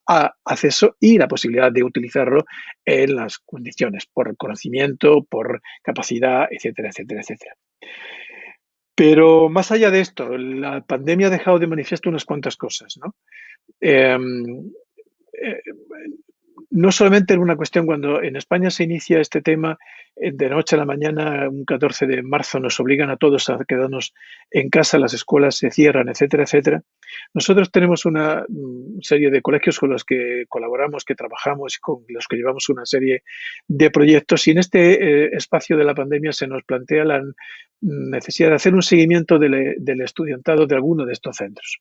acceso y la posibilidad de utilizarlo en las condiciones, por conocimiento, por capacidad, etcétera, etcétera, etcétera. Pero más allá de esto, la pandemia ha dejado de manifiesto unas cuantas cosas, ¿no? no solamente es una cuestión cuando en España se inicia este tema, de noche a la mañana, un 14 de marzo, nos obligan a todos a quedarnos en casa, las escuelas se cierran, etcétera, etcétera. Nosotros tenemos una serie de colegios con los que colaboramos, que trabajamos y con los que llevamos una serie de proyectos, y en este espacio de la pandemia se nos plantea la necesidad de hacer un seguimiento del estudiantado de alguno de estos centros.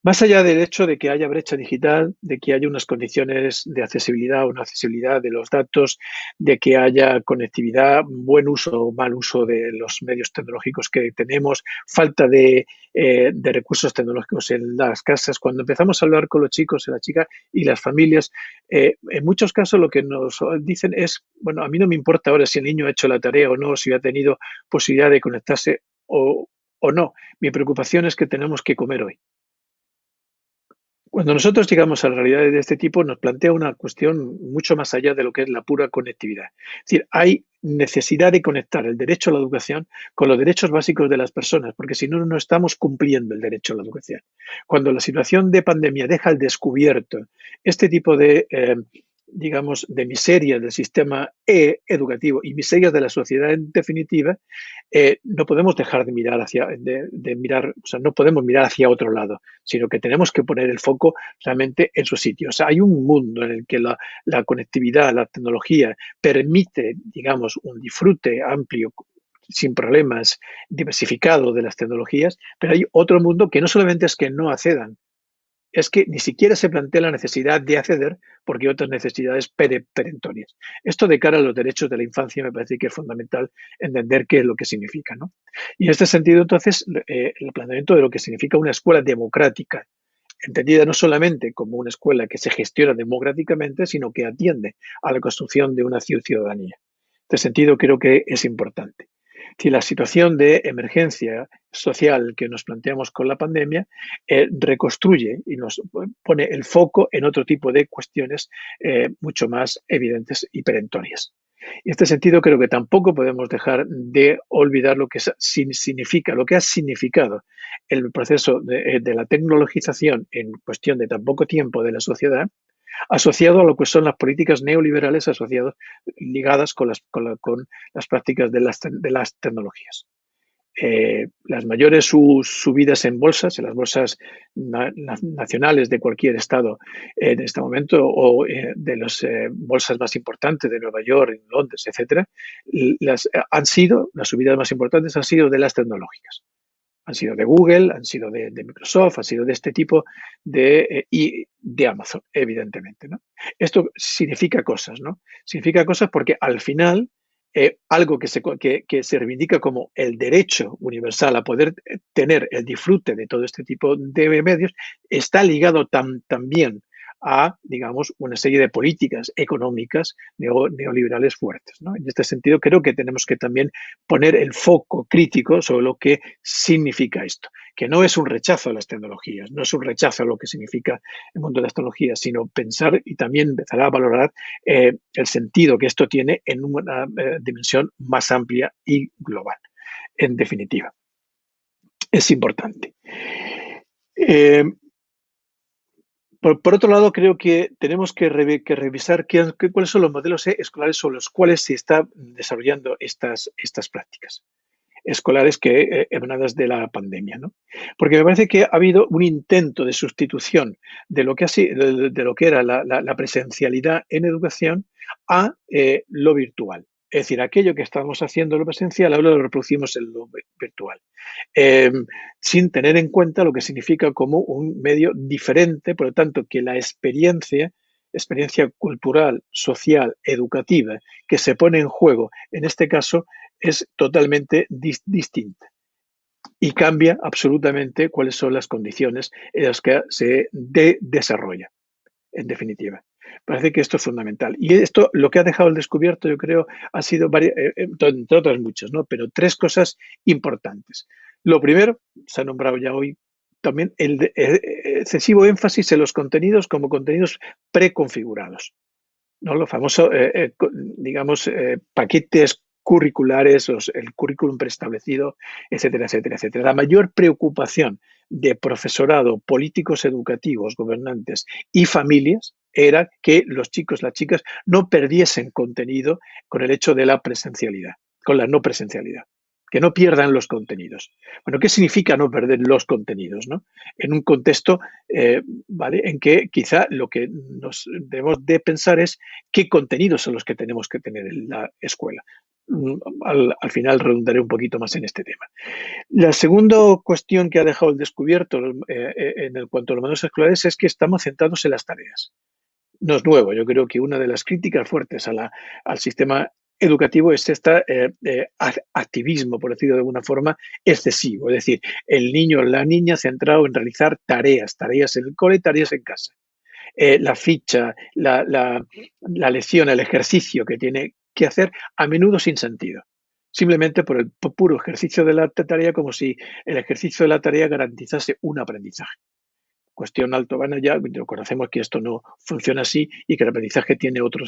Más allá del hecho de que haya brecha digital, de que haya unas condiciones de accesibilidad o no accesibilidad de los datos, de que haya conectividad, buen uso o mal uso de los medios tecnológicos que tenemos, falta de recursos tecnológicos en las casas. Cuando empezamos a hablar con los chicos y las chicas y las familias, en muchos casos lo que nos dicen es, bueno, a mí no me importa ahora si el niño ha hecho la tarea o no, si ha tenido posibilidad de conectarse o no. Mi preocupación es que tenemos que comer hoy. Cuando nosotros llegamos a realidades de este tipo, nos plantea una cuestión mucho más allá de lo que es la pura conectividad. Es decir, hay necesidad de conectar el derecho a la educación con los derechos básicos de las personas, porque si no, no estamos cumpliendo el derecho a la educación. Cuando la situación de pandemia deja al descubierto este tipo de, digamos, de miserias del sistema educativo y miserias de la sociedad en definitiva, no podemos dejar de mirar mirar, o sea, no podemos mirar hacia otro lado, sino que tenemos que poner el foco realmente en su sitio. O sea, hay un mundo en el que la conectividad, la tecnología permite, digamos, un disfrute amplio, sin problemas, diversificado de las tecnologías, pero hay otro mundo que no solamente es que no accedan, es que ni siquiera se plantea la necesidad de acceder porque hay otras necesidades perentorias. Esto de cara a los derechos de la infancia me parece que es fundamental entender qué es lo que significa, ¿no? Y en este sentido, entonces, el planteamiento de lo que significa una escuela democrática, entendida no solamente como una escuela que se gestiona democráticamente, sino que atiende a la construcción de una ciudadanía. En este sentido, creo que es importante. Si la situación de emergencia social que nos planteamos con la pandemia reconstruye y nos pone el foco en otro tipo de cuestiones mucho más evidentes y perentorias. En este sentido, creo que tampoco podemos dejar de olvidar lo que significa, lo que ha significado el proceso de la tecnologización en cuestión de tan poco tiempo de la sociedad, asociado a lo que son las políticas neoliberales ligadas con las prácticas de las tecnologías. Las mayores subidas en bolsas, en las bolsas nacionales de cualquier estado en este momento, o de las bolsas más importantes de Nueva York, Londres, etcétera, las subidas más importantes han sido de las tecnológicas. Han sido de Google, han sido de Microsoft, han sido de este tipo y de Amazon, evidentemente, ¿no? Esto significa cosas, ¿no? Significa cosas porque al final algo que se reivindica como el derecho universal a poder tener el disfrute de todo este tipo de medios está ligado también a, digamos, una serie de políticas económicas neoliberales fuertes, ¿no? En este sentido, creo que tenemos que también poner el foco crítico sobre lo que significa esto, que no es un rechazo a las tecnologías, no es un rechazo a lo que significa el mundo de las tecnologías, sino pensar y también empezar a valorar el sentido que esto tiene en una dimensión más amplia y global, en definitiva. Es importante. Por otro lado, creo que tenemos que revisar cuáles son los modelos escolares sobre los cuales se están desarrollando estas prácticas escolares emanadas de la pandemia, ¿no? Porque me parece que ha habido un intento de sustitución de lo que era la presencialidad en educación a lo virtual. Es decir, aquello que estábamos haciendo en lo presencial, ahora lo reproducimos en lo virtual. Sin tener en cuenta lo que significa como un medio diferente, por lo tanto, que la experiencia cultural, social, educativa, que se pone en juego, en este caso, es totalmente distinta y cambia absolutamente cuáles son las condiciones en las que se desarrolla, en definitiva. Parece que esto es fundamental. Y esto, lo que ha dejado al descubierto, yo creo, ha sido entre otras muchas, ¿no? Pero tres cosas importantes. Lo primero, se ha nombrado ya hoy también, el excesivo énfasis en los contenidos como contenidos preconfigurados, ¿no? Los famosos, digamos, paquetes curriculares, el currículum preestablecido, etcétera, etcétera, etcétera. La mayor preocupación de profesorado, políticos educativos, gobernantes y familias era que los chicos, las chicas no perdiesen contenido con el hecho de la presencialidad, con la no presencialidad, que no pierdan los contenidos. Bueno, ¿qué significa no perder los contenidos, ¿no? En un contexto, ¿vale?, en que quizá lo que nos debemos de pensar es qué contenidos son los que tenemos que tener en la escuela. Al final redundaré un poquito más en este tema. La segunda cuestión que ha dejado el descubierto en cuanto a los manuales escolares es que estamos centrados en las tareas. No es nuevo. Yo creo que una de las críticas fuertes al sistema educativo es este activismo, por decirlo de alguna forma, excesivo. Es decir, el niño o la niña centrado en realizar tareas en el cole, tareas en casa. La ficha, la lección, el ejercicio que tiene que hacer, a menudo sin sentido. Simplemente por el puro ejercicio de la tarea, como si el ejercicio de la tarea garantizase un aprendizaje. Cuestión alto vana ya, conocemos que esto no funciona así y que el aprendizaje tiene otra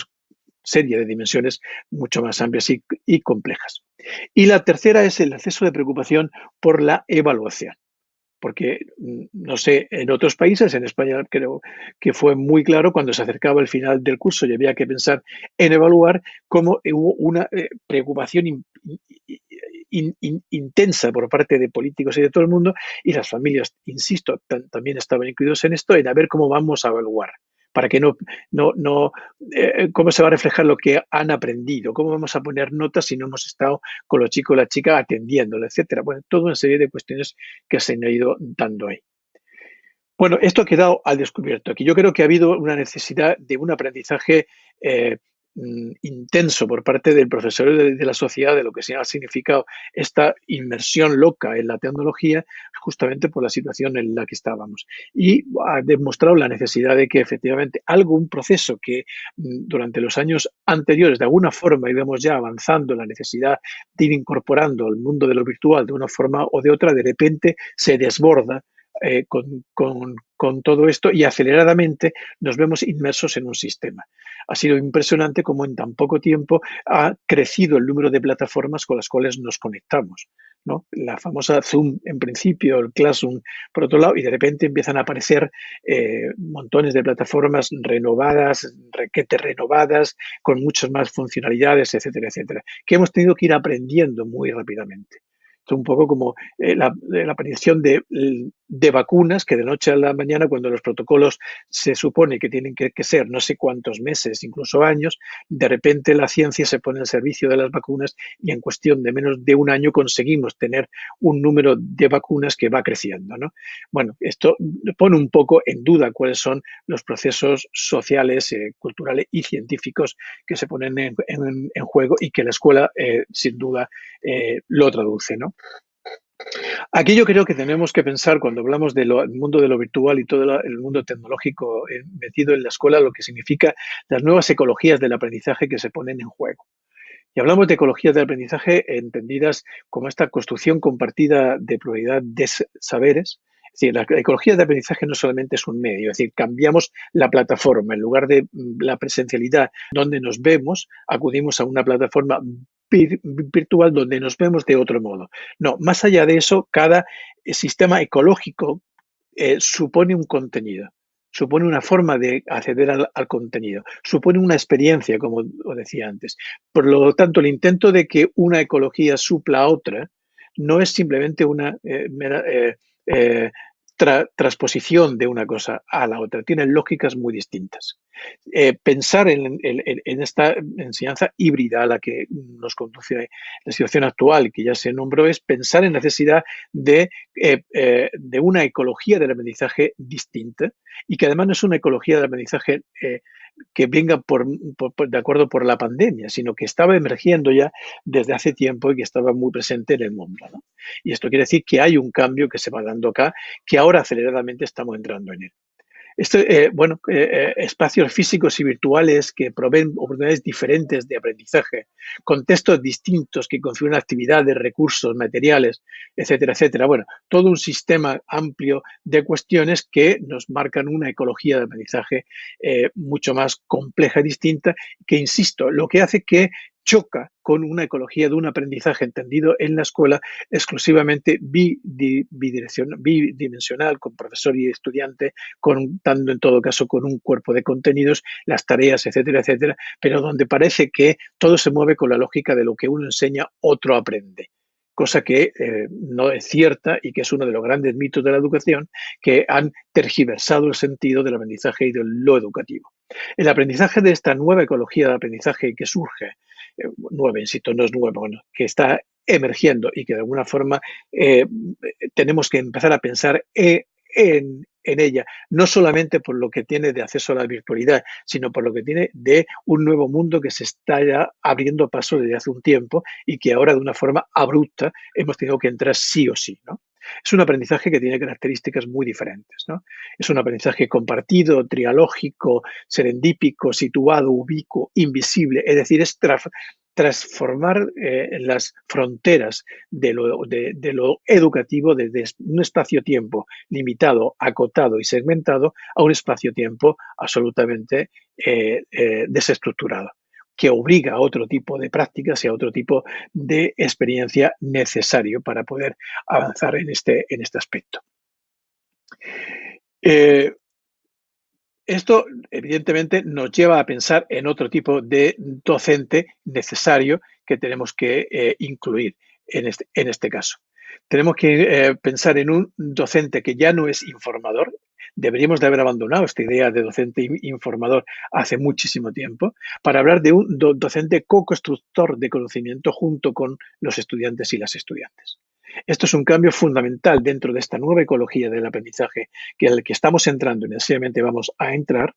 serie de dimensiones mucho más amplias y complejas. Y la tercera es el exceso de preocupación por la evaluación. Porque, no sé, en otros países, en España creo que fue muy claro cuando se acercaba el final del curso y había que pensar en evaluar, cómo hubo una preocupación intensa por parte de políticos y de todo el mundo, y las familias, insisto, también estaban incluidos en esto, en a ver cómo vamos a evaluar, para que cómo se va a reflejar lo que han aprendido, cómo vamos a poner notas si no hemos estado con los chicos y las chicas atendiéndolo, etcétera. Bueno, toda una serie de cuestiones que se han ido dando ahí. Bueno, esto ha quedado al descubierto. Aquí yo creo que ha habido una necesidad de un aprendizaje intenso por parte del profesor de la sociedad de lo que ha significado esta inmersión loca en la tecnología, justamente por la situación en la que estábamos. Y ha demostrado la necesidad de que efectivamente un proceso que durante los años anteriores de alguna forma íbamos ya avanzando en la necesidad de ir incorporando el mundo de lo virtual de una forma o de otra, de repente se desborda con todo esto y aceleradamente nos vemos inmersos en un sistema. Ha sido impresionante cómo en tan poco tiempo ha crecido el número de plataformas con las cuales nos conectamos, ¿no? La famosa Zoom en principio, el Classroom por otro lado, y de repente empiezan a aparecer montones de plataformas renovadas, renovadas, con muchas más funcionalidades, etcétera, etcétera, que hemos tenido que ir aprendiendo muy rápidamente. Es un poco como la aparición de vacunas que de noche a la mañana, cuando los protocolos se supone que tienen que ser no sé cuántos meses, incluso años, de repente la ciencia se pone al servicio de las vacunas y en cuestión de menos de un año conseguimos tener un número de vacunas que va creciendo, ¿no? Bueno, esto pone un poco en duda cuáles son los procesos sociales, culturales y científicos que se ponen en juego y que la escuela sin duda lo traduce, ¿no? Aquí yo creo que tenemos que pensar, cuando hablamos del mundo de lo virtual y todo el mundo tecnológico metido en la escuela, lo que significa las nuevas ecologías del aprendizaje que se ponen en juego. Y hablamos de ecologías del aprendizaje entendidas como esta construcción compartida de pluralidad de saberes. Es decir, la ecología de aprendizaje no solamente es un medio, es decir, cambiamos la plataforma. En lugar de la presencialidad donde nos vemos, acudimos a una plataforma virtual donde nos vemos de otro modo. No, más allá de eso, cada sistema ecológico supone un contenido, supone una forma de acceder al contenido, supone una experiencia, como os decía antes. Por lo tanto, el intento de que una ecología supla a otra no es simplemente una mera transposición de una cosa a la otra, tienen lógicas muy distintas. Pensar en esta enseñanza híbrida a la que nos conduce la situación actual, que ya se nombró, es pensar en necesidad de una ecología del aprendizaje distinta y que además no es una ecología del aprendizaje que venga de acuerdo por la pandemia, sino que estaba emergiendo ya desde hace tiempo y que estaba muy presente en el mundo, ¿no? Y esto quiere decir que hay un cambio que se va dando acá, que ahora aceleradamente estamos entrando en él. Espacios físicos y virtuales que proveen oportunidades diferentes de aprendizaje, contextos distintos que configuran actividades, recursos, materiales, etcétera, etcétera. Bueno, todo un sistema amplio de cuestiones que nos marcan una ecología de aprendizaje mucho más compleja y distinta, que, insisto, lo que hace que choca con una ecología de un aprendizaje entendido en la escuela exclusivamente bidimensional, con profesor y estudiante, contando en todo caso con un cuerpo de contenidos, las tareas, etcétera, etcétera, pero donde parece que todo se mueve con la lógica de lo que uno enseña, otro aprende. Cosa que no es cierta y que es uno de los grandes mitos de la educación que han tergiversado el sentido del aprendizaje y de lo educativo. El aprendizaje de esta nueva ecología de aprendizaje que surge, nueva, insisto, no es nueva, bueno, que está emergiendo y que de alguna forma tenemos que empezar a pensar en ella, no solamente por lo que tiene de acceso a la virtualidad, sino por lo que tiene de un nuevo mundo que se está ya abriendo paso desde hace un tiempo y que ahora de una forma abrupta hemos tenido que entrar sí o sí, ¿no? Es un aprendizaje que tiene características muy diferentes, ¿no? Es un aprendizaje compartido, trialógico, serendípico, situado, ubicuo, invisible, es decir, es transformar las fronteras de lo educativo desde un espacio-tiempo limitado, acotado y segmentado a un espacio-tiempo absolutamente desestructurado, que obliga a otro tipo de prácticas y a otro tipo de experiencia necesario para poder avanzar en este aspecto. Esto, evidentemente, nos lleva a pensar en otro tipo de docente necesario que tenemos que incluir en este caso. Tenemos que pensar en un docente que ya no es informador. Deberíamos de haber abandonado esta idea de docente informador hace muchísimo tiempo para hablar de un docente co-constructor de conocimiento junto con los estudiantes y las estudiantes. Esto es un cambio fundamental dentro de esta nueva ecología del aprendizaje que el que estamos entrando y necesariamente vamos a entrar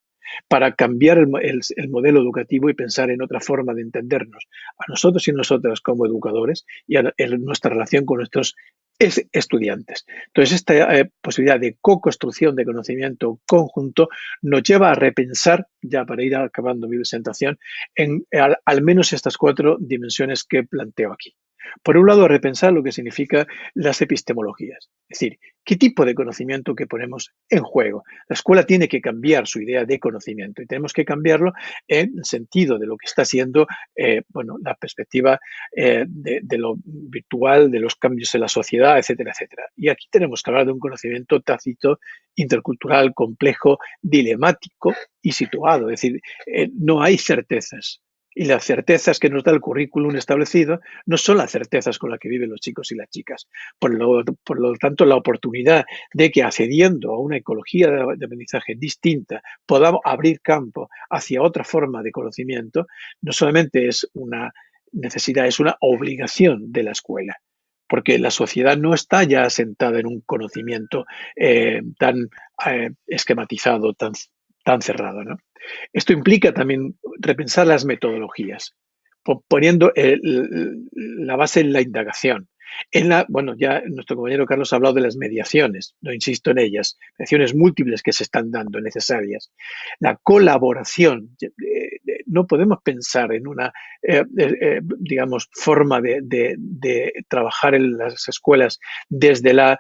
para cambiar el modelo educativo y pensar en otra forma de entendernos a nosotros y nosotras como educadores y en nuestra relación con nuestros estudiantes. Entonces, esta posibilidad de co-construcción de conocimiento conjunto nos lleva a repensar, ya para ir acabando mi presentación, en al menos estas 4 dimensiones que planteo aquí. Por un lado, repensar lo que significan las epistemologías, es decir, qué tipo de conocimiento que ponemos en juego. La escuela tiene que cambiar su idea de conocimiento y tenemos que cambiarlo en el sentido de lo que está siendo la perspectiva de lo virtual, de los cambios en la sociedad, etcétera, etcétera. Y aquí tenemos que hablar de un conocimiento tácito, intercultural, complejo, dilemático y situado. Es decir, no hay certezas. Y las certezas que nos da el currículum establecido no son las certezas con las que viven los chicos y las chicas. Por lo tanto, la oportunidad de que accediendo a una ecología de aprendizaje distinta podamos abrir campo hacia otra forma de conocimiento, no solamente es una necesidad, es una obligación de la escuela. Porque la sociedad no está ya asentada en un conocimiento tan esquematizado, tan cerrado, ¿no? Esto implica también repensar las metodologías, poniendo la base en la indagación. Ya nuestro compañero Carlos ha hablado de las mediaciones, no insisto en ellas, mediaciones múltiples que se están dando, necesarias. La colaboración, no podemos pensar en una, forma de trabajar en las escuelas desde la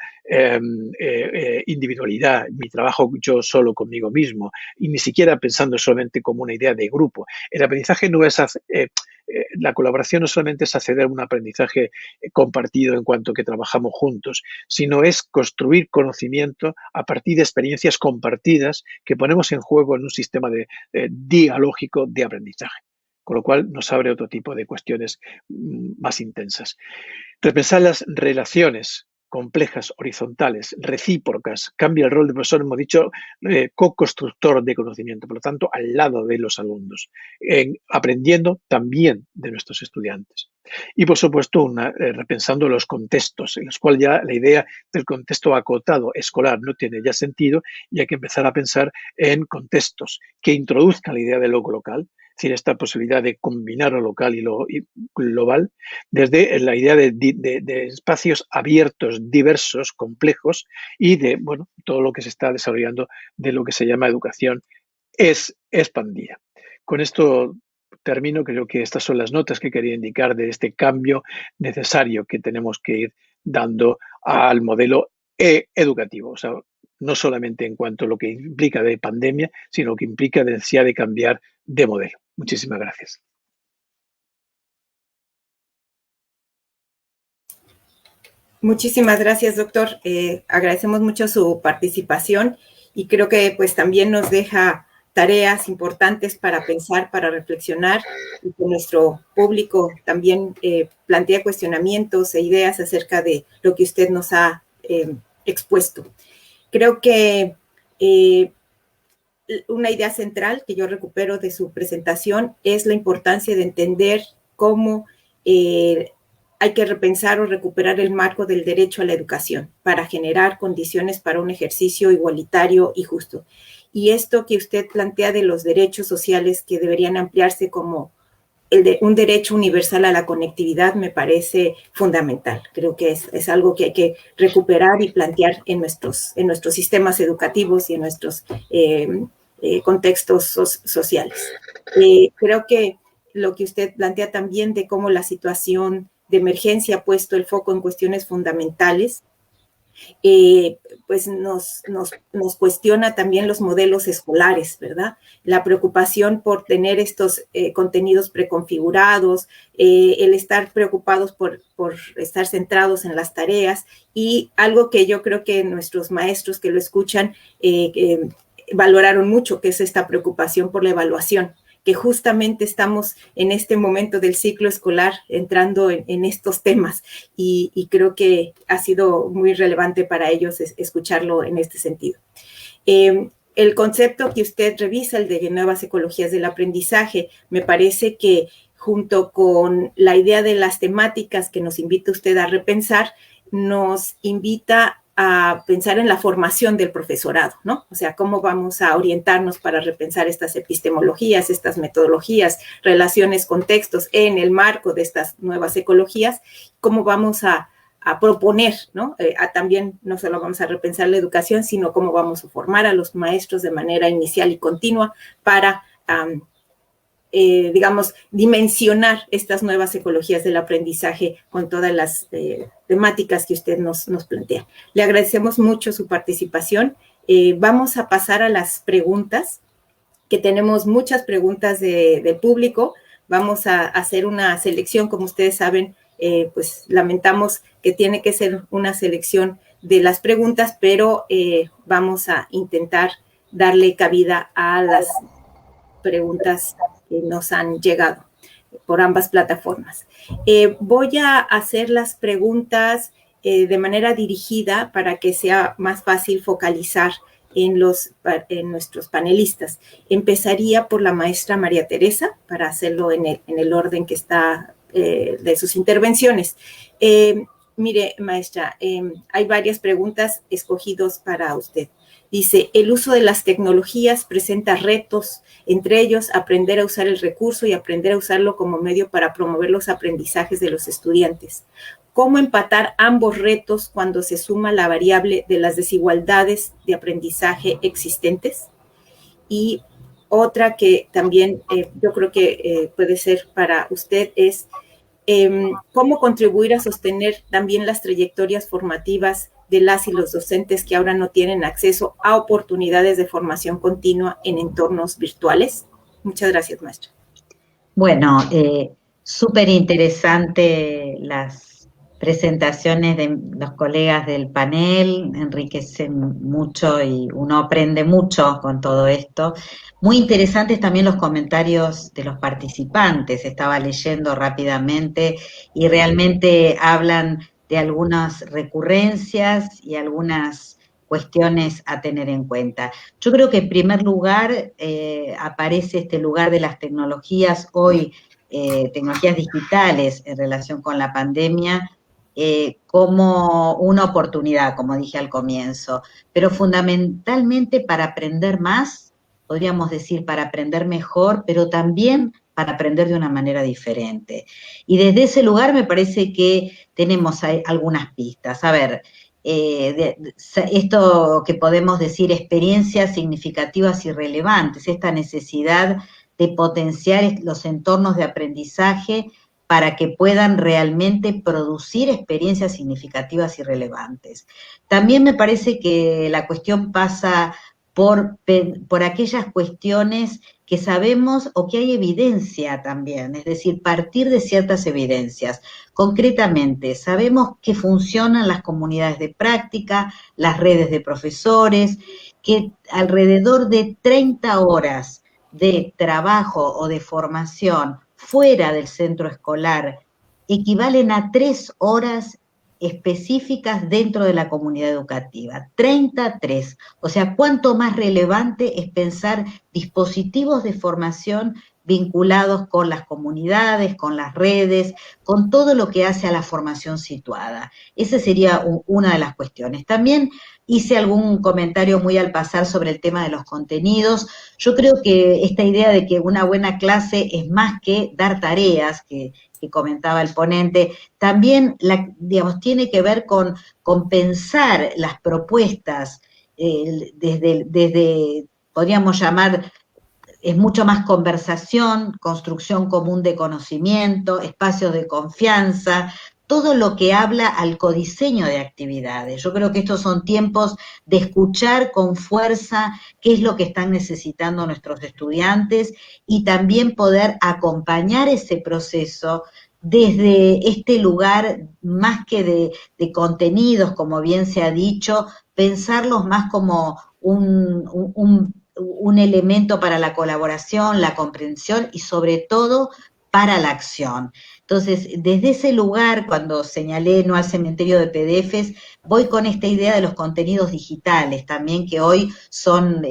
individualidad, mi trabajo yo solo conmigo mismo, y ni siquiera pensando solamente como una idea de grupo. El aprendizaje no es la colaboración no solamente es acceder a un aprendizaje compartido en cuanto que trabajamos juntos, sino es construir conocimiento a partir de experiencias compartidas que ponemos en juego en un sistema dialógico de aprendizaje. Con lo cual nos abre otro tipo de cuestiones más intensas. Repensar las relaciones complejas, horizontales, recíprocas, cambia el rol de profesor, hemos dicho, co-constructor de conocimiento, por lo tanto, al lado de los alumnos, aprendiendo también de nuestros estudiantes. Y, por supuesto, repensando los contextos, en los cuales ya la idea del contexto acotado escolar no tiene ya sentido y hay que empezar a pensar en contextos que introduzcan la idea de lo local, es decir, esta posibilidad de combinar lo local y lo global, desde la idea de espacios abiertos, diversos, complejos y de todo lo que se está desarrollando de lo que se llama educación expandida. Con esto termino, creo que estas son las notas que quería indicar de este cambio necesario que tenemos que ir dando al modelo educativo. O sea, no solamente en cuanto a lo que implica de pandemia, sino que implica necesidad de cambiar de modelo. Muchísimas gracias. Muchísimas gracias, doctor. Agradecemos mucho su participación y creo que pues también nos deja tareas importantes para pensar, para reflexionar, y que nuestro público también plantea cuestionamientos e ideas acerca de lo que usted nos ha expuesto. Creo que una idea central que yo recupero de su presentación es la importancia de entender cómo hay que repensar o recuperar el marco del derecho a la educación para generar condiciones para un ejercicio igualitario y justo. Y esto que usted plantea de los derechos sociales que deberían ampliarse como un derecho universal a la conectividad me parece fundamental. Creo que es algo que hay que recuperar y plantear en nuestros sistemas educativos y en nuestros contextos sociales. Creo que lo que usted plantea también de cómo la situación de emergencia ha puesto el foco en cuestiones fundamentales, pues nos cuestiona también los modelos escolares, ¿verdad? La preocupación por tener estos contenidos preconfigurados, el estar preocupados por estar centrados en las tareas, y algo que yo creo que nuestros maestros que lo escuchan valoraron mucho, que es esta preocupación por la evaluación, que justamente estamos en este momento del ciclo escolar entrando en estos temas, y creo que ha sido muy relevante para ellos escucharlo en este sentido. El concepto que usted revisa, el de nuevas ecologías del aprendizaje, me parece que junto con la idea de las temáticas que nos invita usted a repensar, nos invita a pensar en la formación del profesorado, ¿no? O sea, cómo vamos a orientarnos para repensar estas epistemologías, estas metodologías, relaciones, contextos en el marco de estas nuevas ecologías, cómo vamos a proponer, ¿no? También no solo vamos a repensar la educación, sino cómo vamos a formar a los maestros de manera inicial y continua para digamos, dimensionar estas nuevas ecologías del aprendizaje con todas las temáticas que usted nos plantea. Le agradecemos mucho su participación. Vamos a pasar a las preguntas, que tenemos muchas preguntas del público. Vamos a hacer una selección, como ustedes saben, pues lamentamos que tiene que ser una selección de las preguntas, pero vamos a intentar darle cabida a las preguntas que nos han llegado por ambas plataformas. Voy a hacer las preguntas de manera dirigida para que sea más fácil focalizar en nuestros panelistas. Empezaría por la maestra María Teresa, para hacerlo en el orden que está de sus intervenciones. Mire, maestra, hay varias preguntas escogidas para usted. Dice, el uso de las tecnologías presenta retos, entre ellos aprender a usar el recurso y aprender a usarlo como medio para promover los aprendizajes de los estudiantes. ¿Cómo empatar ambos retos cuando se suma la variable de las desigualdades de aprendizaje existentes? Y otra que también yo creo que puede ser para usted es cómo contribuir a sostener también las trayectorias formativas de las y los docentes que ahora no tienen acceso a oportunidades de formación continua en entornos virtuales. Muchas gracias, maestra. Bueno, súper interesante las presentaciones de los colegas del panel, enriquecen mucho y uno aprende mucho con todo esto. Muy interesantes también los comentarios de los participantes, estaba leyendo rápidamente y realmente hablan de algunas recurrencias y algunas cuestiones a tener en cuenta. Yo creo que en primer lugar aparece este lugar de las tecnologías hoy, tecnologías digitales en relación con la pandemia, como una oportunidad, como dije al comienzo, pero fundamentalmente para aprender más, podríamos decir para aprender mejor, pero también para aprender de una manera diferente. Y desde ese lugar me parece que tenemos algunas pistas. A ver, esto que podemos decir experiencias significativas y relevantes, esta necesidad de potenciar los entornos de aprendizaje para que puedan realmente producir experiencias significativas y relevantes. También me parece que la cuestión pasa por aquellas cuestiones que sabemos o que hay evidencia también, es decir, partir de ciertas evidencias. Concretamente, sabemos que funcionan las comunidades de práctica, las redes de profesores, que alrededor de 30 horas de trabajo o de formación fuera del centro escolar equivalen a 3 horas específicas dentro de la comunidad educativa, 33. O sea, cuánto más relevante es pensar dispositivos de formación vinculados con las comunidades, con las redes, con todo lo que hace a la formación situada. Esa sería una de las cuestiones. También hice algún comentario muy al pasar sobre el tema de los contenidos. Yo creo que esta idea de que una buena clase es más que dar tareas, que comentaba el ponente, también digamos, tiene que ver con pensar las propuestas desde, podríamos llamar, es mucho más conversación, construcción común de conocimiento, espacios de confianza, todo lo que habla al codiseño de actividades. Yo creo que estos son tiempos de escuchar con fuerza qué es lo que están necesitando nuestros estudiantes y también poder acompañar ese proceso desde este lugar, más que de contenidos, como bien se ha dicho, pensarlos más como un elemento para la colaboración, la comprensión y sobre todo para la acción. Entonces, desde ese lugar, cuando señalé no al cementerio de PDFs, voy con esta idea de los contenidos digitales también, que hoy son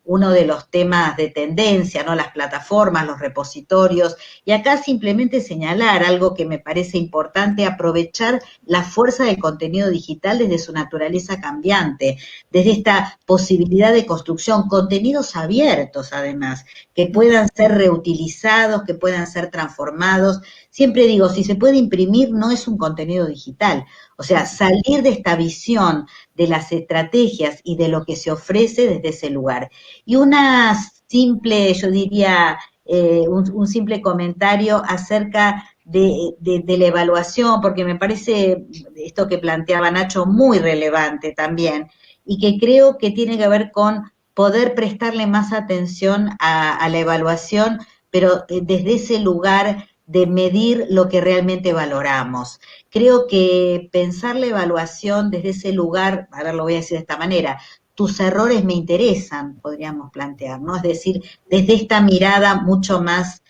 uno de los temas de tendencia, ¿no? Las plataformas, los repositorios, y acá simplemente señalar algo que me parece importante, aprovechar la fuerza del contenido digital desde su naturaleza cambiante, desde esta posibilidad de construcción, contenidos abiertos además, que puedan ser reutilizados, que puedan ser transformados. Siempre digo, si se puede imprimir, no es un contenido digital. O sea, salir de esta visión de las estrategias y de lo que se ofrece desde ese lugar. Y una simple, yo diría, un simple comentario acerca de la evaluación, porque me parece esto que planteaba Nacho muy relevante también, y que creo que tiene que ver con poder prestarle más atención a la evaluación, pero desde ese lugar de medir lo que realmente valoramos. Creo que pensar la evaluación desde ese lugar, a ver, lo voy a decir de esta manera, tus errores me interesan, podríamos plantear, ¿no? Es decir, desde esta mirada mucho más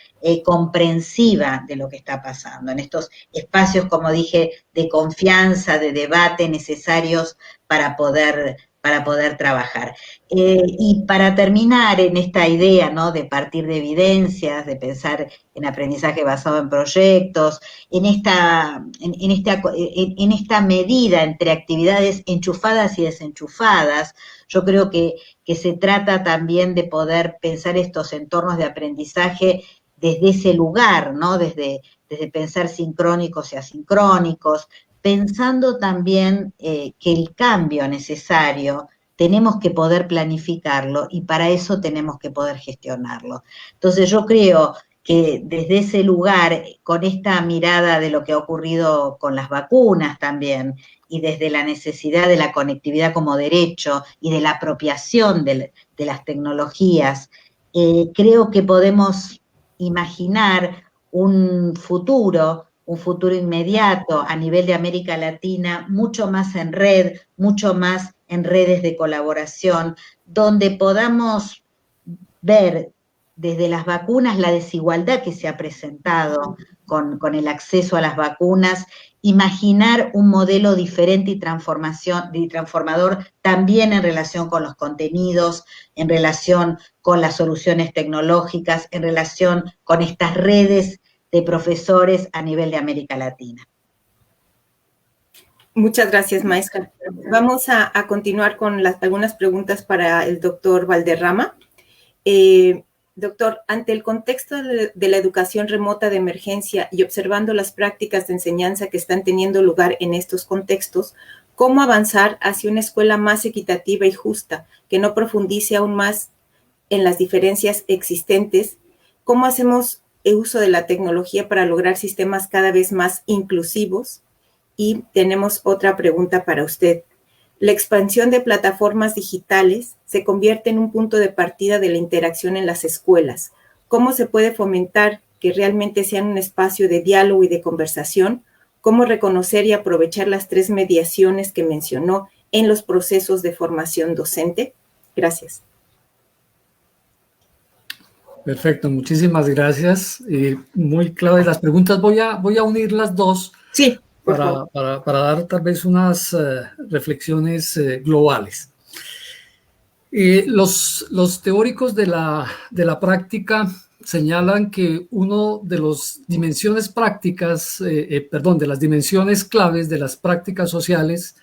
comprensiva de lo que está pasando, en estos espacios, como dije, de confianza, de debate necesarios para poder trabajar. Y para terminar en esta idea, ¿no? De partir de evidencias, de pensar en aprendizaje basado en proyectos, en esta medida entre actividades enchufadas y desenchufadas, yo creo que se trata también de poder pensar estos entornos de aprendizaje desde ese lugar, ¿no? Desde pensar sincrónicos y asincrónicos, pensando también que el cambio necesario tenemos que poder planificarlo y para eso tenemos que poder gestionarlo. Entonces yo creo que desde ese lugar, con esta mirada de lo que ha ocurrido con las vacunas también, y desde la necesidad de la conectividad como derecho y de la apropiación de las tecnologías, creo que podemos imaginar un futuro inmediato a nivel de América Latina, mucho más en red, mucho más en redes de colaboración, donde podamos ver desde las vacunas la desigualdad que se ha presentado con el acceso a las vacunas, imaginar un modelo diferente y transformador también en relación con los contenidos, en relación con las soluciones tecnológicas, en relación con estas redes de profesores a nivel de América Latina. Muchas gracias, maestra. Vamos a continuar con algunas preguntas para el doctor Valderrama. Doctor, ante el contexto de la educación remota de emergencia y observando las prácticas de enseñanza que están teniendo lugar en estos contextos, ¿cómo avanzar hacia una escuela más equitativa y justa, que no profundice aún más en las diferencias existentes? ¿Cómo hacemos uso de la tecnología para lograr sistemas cada vez más inclusivos? Y tenemos otra pregunta para usted. La expansión de plataformas digitales se convierte en un punto de partida de la interacción en las escuelas. ¿Cómo se puede fomentar que realmente sean un espacio de diálogo y de conversación? ¿Cómo reconocer y aprovechar las 3 mediaciones que mencionó en los procesos de formación docente? Gracias. Perfecto, muchísimas gracias. Muy clave las preguntas. Voy a unir las dos, sí, para dar tal vez unas reflexiones globales. Los teóricos de la práctica señalan que uno de las dimensiones prácticas, de las dimensiones claves de las prácticas sociales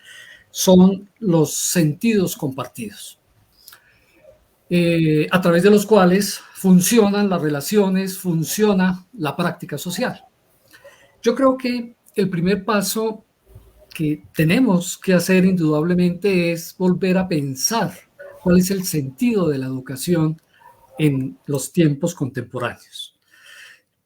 son los sentidos compartidos, a través de los cuales funcionan las relaciones, funciona la práctica social. Yo creo que el primer paso que tenemos que hacer indudablemente es volver a pensar cuál es el sentido de la educación en los tiempos contemporáneos.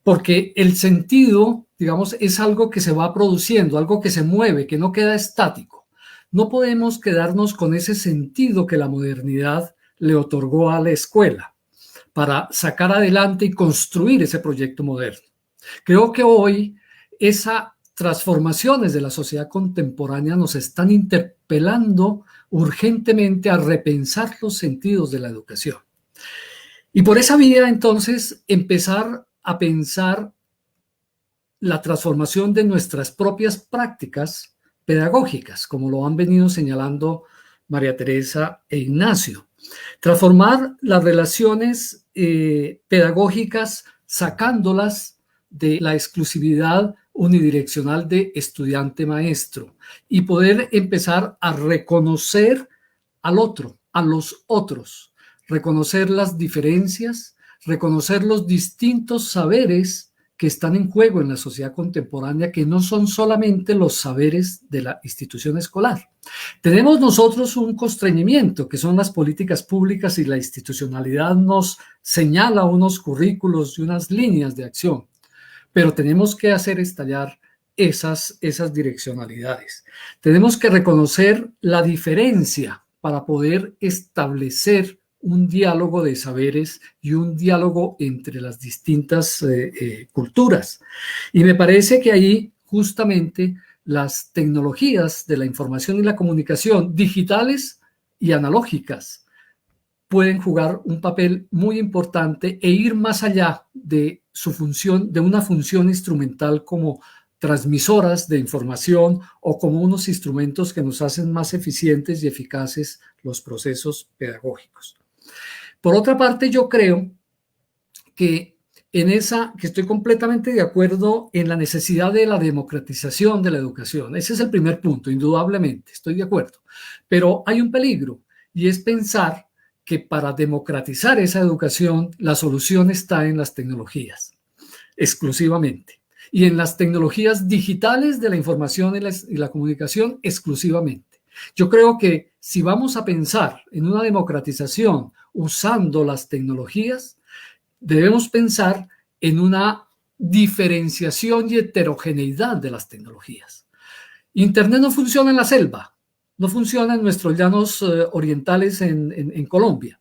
Porque el sentido, digamos, es algo que se va produciendo, algo que se mueve, que no queda estático. No podemos quedarnos con ese sentido que la modernidad le otorgó a la escuela para sacar adelante y construir ese proyecto moderno. Creo que hoy esas transformaciones de la sociedad contemporánea nos están interpelando urgentemente a repensar los sentidos de la educación. Y por esa vía, entonces, empezar a pensar la transformación de nuestras propias prácticas pedagógicas, como lo han venido señalando María Teresa e Ignacio. Transformar las relaciones pedagógicas sacándolas de la exclusividad unidireccional de estudiante-maestro y poder empezar a reconocer al otro, a los otros, reconocer las diferencias, reconocer los distintos saberes que están en juego en la sociedad contemporánea, que no son solamente los saberes de la institución escolar. Tenemos nosotros un constreñimiento, que son las políticas públicas, y la institucionalidad nos señala unos currículos y unas líneas de acción, pero tenemos que hacer estallar esas direccionalidades. Tenemos que reconocer la diferencia para poder establecer un diálogo de saberes y un diálogo entre las distintas culturas. Y me parece que ahí justamente las tecnologías de la información y la comunicación, digitales y analógicas, pueden jugar un papel muy importante e ir más allá de su función, de una función instrumental como transmisoras de información o como unos instrumentos que nos hacen más eficientes y eficaces los procesos pedagógicos. Por otra parte, yo creo que que estoy completamente de acuerdo en la necesidad de la democratización de la educación. Ese es el primer punto, indudablemente, estoy de acuerdo. Pero hay un peligro, y es pensar que para democratizar esa educación, la solución está en las tecnologías, exclusivamente. Y en las tecnologías digitales de la información y la comunicación, exclusivamente. Yo creo que si vamos a pensar en una democratización usando las tecnologías, debemos pensar en una diferenciación y heterogeneidad de las tecnologías. Internet no funciona en la selva, no funciona en nuestros llanos orientales en Colombia.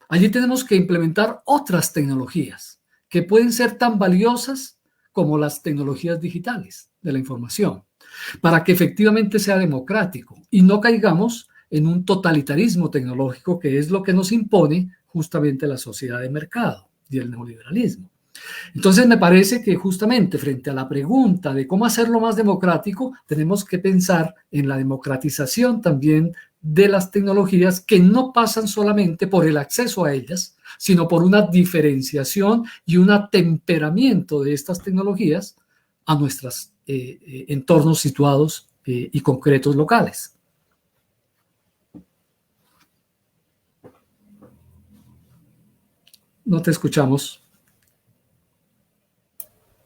Allí tenemos que implementar otras tecnologías que pueden ser tan valiosas como las tecnologías digitales de la información, para que efectivamente sea democrático y no caigamos en un totalitarismo tecnológico, que es lo que nos impone justamente la sociedad de mercado y el neoliberalismo. Entonces me parece que justamente frente a la pregunta de cómo hacerlo más democrático, tenemos que pensar en la democratización también de las tecnologías, que no pasan solamente por el acceso a ellas, sino por una diferenciación y un atemperamiento de estas tecnologías a nuestros entornos situados y concretos locales. No te escuchamos.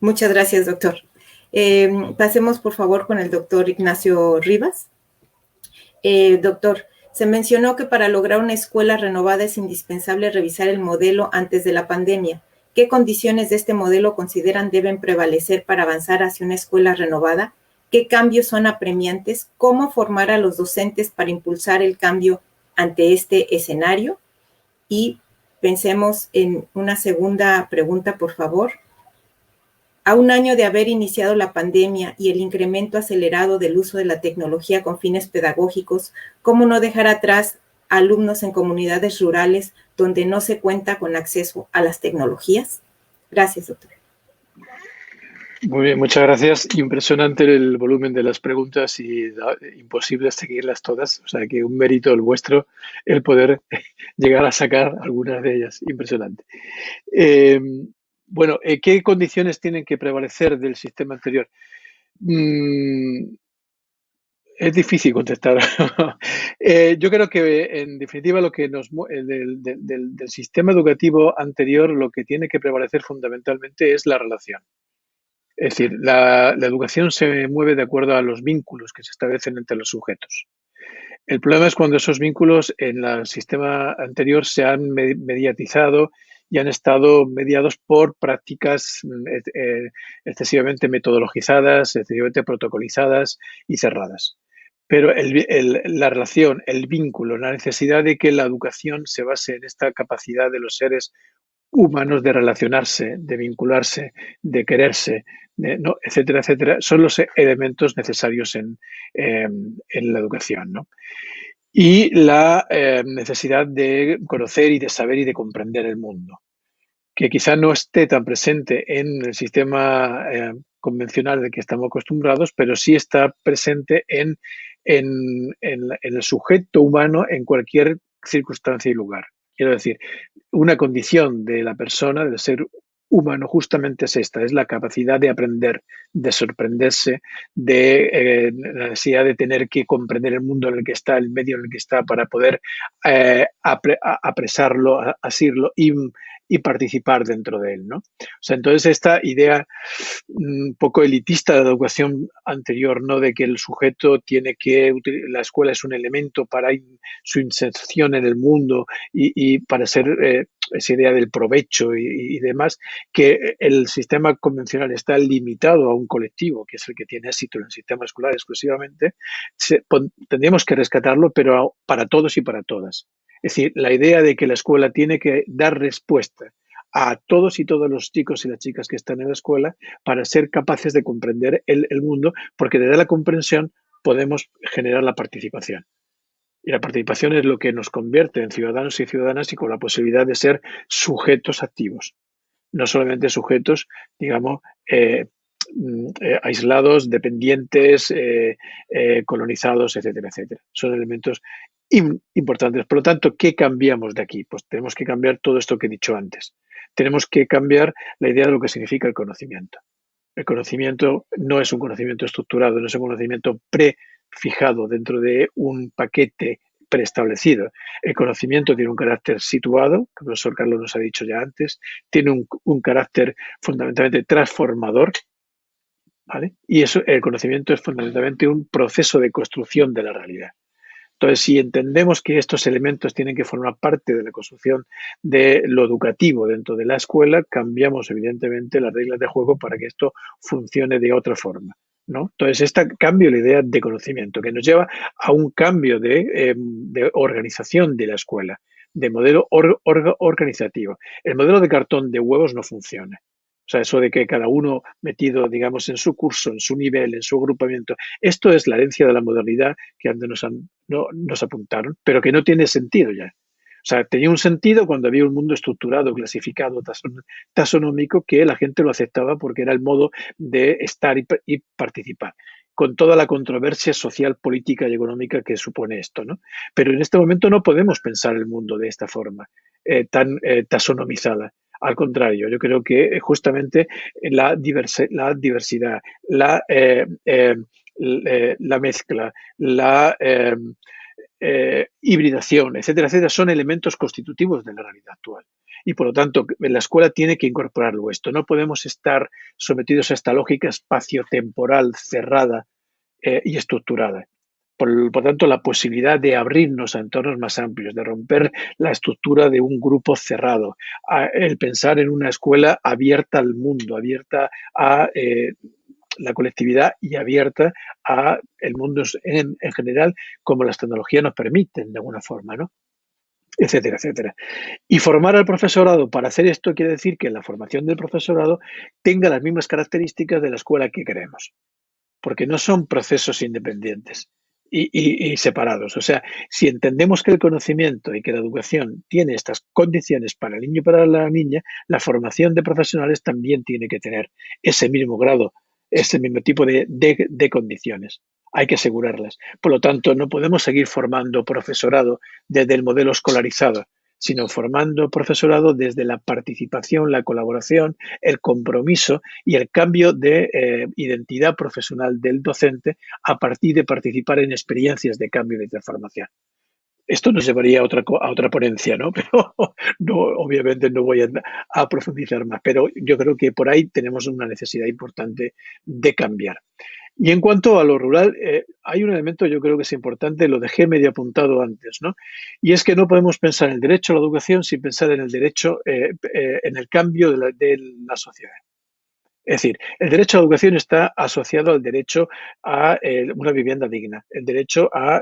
Muchas gracias, doctor. Pasemos, por favor, con el doctor Ignacio Rivas. Doctor, se mencionó que para lograr una escuela renovada es indispensable revisar el modelo antes de la pandemia. ¿Qué condiciones de este modelo consideran deben prevalecer para avanzar hacia una escuela renovada? qué cambios son apremiantes, cómo formar a los docentes para impulsar el cambio ante este escenario. Y pensemos en una segunda pregunta, por favor. A un año de haber iniciado la pandemia y el incremento acelerado del uso de la tecnología con fines pedagógicos, ¿cómo no dejar atrás a alumnos en comunidades rurales donde no se cuenta con acceso a las tecnologías? Gracias, doctor. Muy bien, muchas gracias. Impresionante el volumen de las preguntas y imposible seguirlas todas. O sea que un mérito el vuestro el poder llegar a sacar algunas de ellas. Impresionante. Bueno, ¿qué condiciones tienen que prevalecer del sistema anterior? Es difícil contestar. Yo creo que, en definitiva, lo que del sistema educativo anterior, lo que tiene que prevalecer fundamentalmente es la relación. Es decir, la educación se mueve de acuerdo a los vínculos que se establecen entre los sujetos. El problema es cuando esos vínculos en el sistema anterior se han mediatizado y han estado mediados por prácticas excesivamente metodologizadas, excesivamente protocolizadas y cerradas. Pero la relación, el vínculo, la necesidad de que la educación se base en esta capacidad de los seres humanos de relacionarse, de vincularse, de quererse, etcétera, etcétera, son los elementos necesarios en la educación, ¿no? Y la necesidad de conocer y de saber y de comprender el mundo, que quizá no esté tan presente en el sistema convencional del que estamos acostumbrados, pero sí está presente en el sujeto humano en cualquier circunstancia y lugar. Quiero decir, una condición de la persona, del ser humano, justamente es esta, es la capacidad de aprender, de sorprenderse, de la necesidad de tener que comprender el mundo en el que está, el medio en el que está, para poder apresarlo, asirlo y participar dentro de él, ¿no? O sea, entonces esta idea un poco elitista de la educación anterior, ¿no? De que el sujeto tiene que, la escuela es un elemento para su inserción en el mundo y para ser esa idea del provecho y demás, que el sistema convencional está limitado a un colectivo, que es el que tiene éxito en el sistema escolar exclusivamente, tendríamos que rescatarlo, pero para todos y para todas. Es decir, la idea de que la escuela tiene que dar respuesta a todos y todos los chicos y las chicas que están en la escuela para ser capaces de comprender el mundo, porque desde la comprensión podemos generar la participación. Y la participación es lo que nos convierte en ciudadanos y ciudadanas y con la posibilidad de ser sujetos activos, no solamente sujetos, digamos, aislados, dependientes, colonizados, etcétera, etcétera. Son elementos importantes. Por lo tanto, ¿qué cambiamos de aquí? Pues tenemos que cambiar todo esto que he dicho antes. Tenemos que cambiar la idea de lo que significa el conocimiento. El conocimiento no es un conocimiento estructurado, no es un conocimiento prefijado dentro de un paquete preestablecido. El conocimiento tiene un carácter situado, que el profesor Carlos nos ha dicho ya antes, tiene un carácter fundamentalmente transformador, ¿vale? Y eso, el conocimiento es fundamentalmente un proceso de construcción de la realidad. Entonces, si entendemos que estos elementos tienen que formar parte de la construcción de lo educativo dentro de la escuela, cambiamos evidentemente las reglas de juego para que esto funcione de otra forma, ¿no? Entonces, este cambio de la idea de conocimiento que nos lleva a un cambio de organización de la escuela, de modelo organizativo. El modelo de cartón de huevos no funciona. O sea, eso de que cada uno metido, digamos, en su curso, en su nivel, en su agrupamiento. Esto es la herencia de la modernidad que antes nos apuntaron, pero que no tiene sentido ya. O sea, tenía un sentido cuando había un mundo estructurado, clasificado, tasonómico, que la gente lo aceptaba porque era el modo de estar y participar, con toda la controversia social, política y económica que supone esto, ¿no? Pero en este momento no podemos pensar el mundo de esta forma, tan tasonomizada. Al contrario, yo creo que justamente la diversidad, la mezcla, la hibridación, etcétera, etcétera, son elementos constitutivos de la realidad actual. Y por lo tanto, la escuela tiene que incorporarlo esto. No podemos estar sometidos a esta lógica espacio-temporal cerrada y estructurada. Por tanto, la posibilidad de abrirnos a entornos más amplios, de romper la estructura de un grupo cerrado, el pensar en una escuela abierta al mundo, abierta a la colectividad y abierta a el mundo en general, como las tecnologías nos permiten de alguna forma, ¿no? Etcétera, etcétera. Y formar al profesorado para hacer esto quiere decir que la formación del profesorado tenga las mismas características de la escuela que queremos, porque no son procesos independientes y separados. O sea, si entendemos que el conocimiento y que la educación tiene estas condiciones para el niño y para la niña, la formación de profesionales también tiene que tener ese mismo grado, ese mismo tipo de condiciones. Hay que asegurarlas. Por lo tanto, no podemos seguir formando profesorado desde el modelo escolarizado, sino formando profesorado desde la participación, la colaboración, el compromiso y el cambio de identidad profesional del docente a partir de participar en experiencias de cambio y de transformación. Esto nos llevaría a otra ponencia, ¿no? Pero no, obviamente no voy a profundizar más, pero yo creo que por ahí tenemos una necesidad importante de cambiar. Y en cuanto a lo rural, hay un elemento yo creo que es importante, lo dejé medio apuntado antes, ¿no? Y es que no podemos pensar en el derecho a la educación sin pensar en el derecho, en el cambio de la sociedad. Es decir, el derecho a la educación está asociado al derecho a una vivienda digna, el derecho a,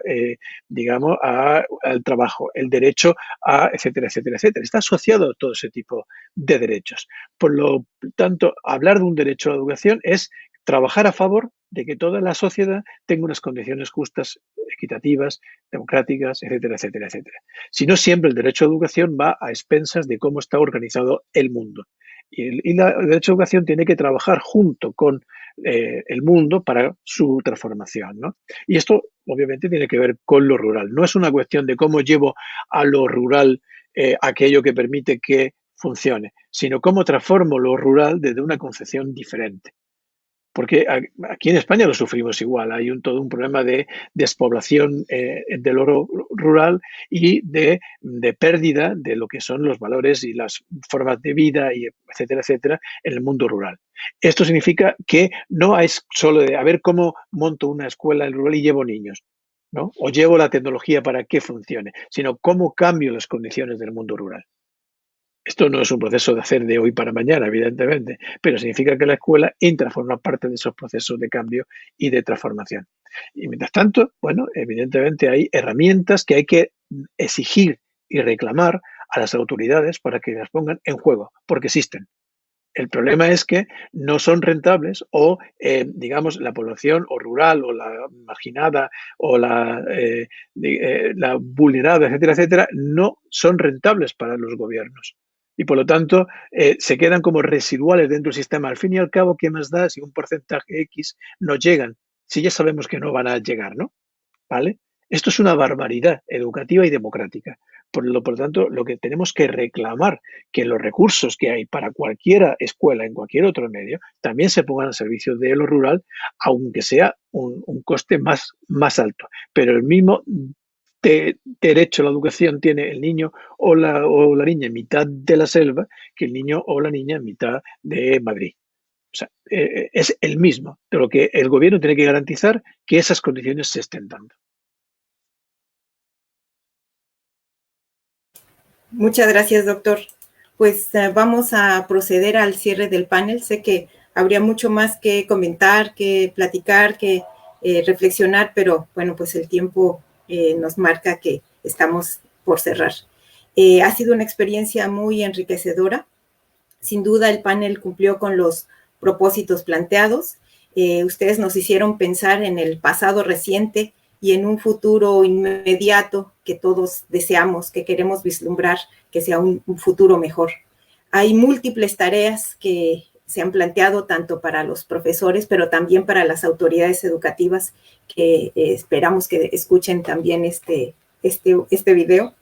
digamos, al trabajo, el derecho a, etcétera, etcétera, etcétera. Está asociado a todo ese tipo de derechos. Por lo tanto, hablar de un derecho a la educación es trabajar a favor de que toda la sociedad tenga unas condiciones justas, equitativas, democráticas, etcétera, etcétera, etcétera. Si no, siempre el derecho a la educación va a expensas de cómo está organizado el mundo. Y el derecho a la educación tiene que trabajar junto con el mundo para su transformación, ¿no? Y esto, obviamente, tiene que ver con lo rural. No es una cuestión de cómo llevo a lo rural aquello que permite que funcione, sino cómo transformo lo rural desde una concepción diferente. Porque aquí en España lo sufrimos igual, hay todo un problema de despoblación del oro rural y de pérdida de lo que son los valores y las formas de vida, y etcétera, etcétera, en el mundo rural. Esto significa que no es solo de a ver cómo monto una escuela en rural y llevo niños, ¿no? O llevo la tecnología para que funcione, sino cómo cambio las condiciones del mundo rural. Esto no es un proceso de hacer de hoy para mañana, evidentemente, pero significa que la escuela entra a formar parte de esos procesos de cambio y de transformación. Y mientras tanto, bueno, evidentemente hay herramientas que hay que exigir y reclamar a las autoridades para que las pongan en juego, porque existen. El problema es que no son rentables o, digamos, la población o rural o la marginada o la vulnerada, etcétera, etcétera, no son rentables para los gobiernos. Y por lo tanto, se quedan como residuales dentro del sistema. Al fin y al cabo, ¿qué más da si un porcentaje X no llegan? Si ya sabemos que no van a llegar, ¿no? ¿Vale? Esto es una barbaridad educativa y democrática. Por lo tanto, lo que tenemos que reclamar que los recursos que hay para cualquier escuela en cualquier otro medio también se pongan al servicio de lo rural, aunque sea un coste más alto. Pero el mismo derecho a la educación tiene el niño o la niña en mitad de la selva que el niño o la niña en mitad de Madrid. O sea, es el mismo, de lo que el gobierno tiene que garantizar que esas condiciones se estén dando. Muchas gracias, doctor. Pues vamos a proceder al cierre del panel. Sé que habría mucho más que comentar, que platicar, que reflexionar, pero bueno, pues el tiempo nos marca que estamos por cerrar. Ha sido una experiencia muy enriquecedora. Sin duda, el panel cumplió con los propósitos planteados. Ustedes nos hicieron pensar en el pasado reciente y en un futuro inmediato que todos deseamos, que queremos vislumbrar, que sea un futuro mejor. Hay múltiples tareas que se han planteado tanto para los profesores, pero también para las autoridades educativas, que esperamos que escuchen también este video.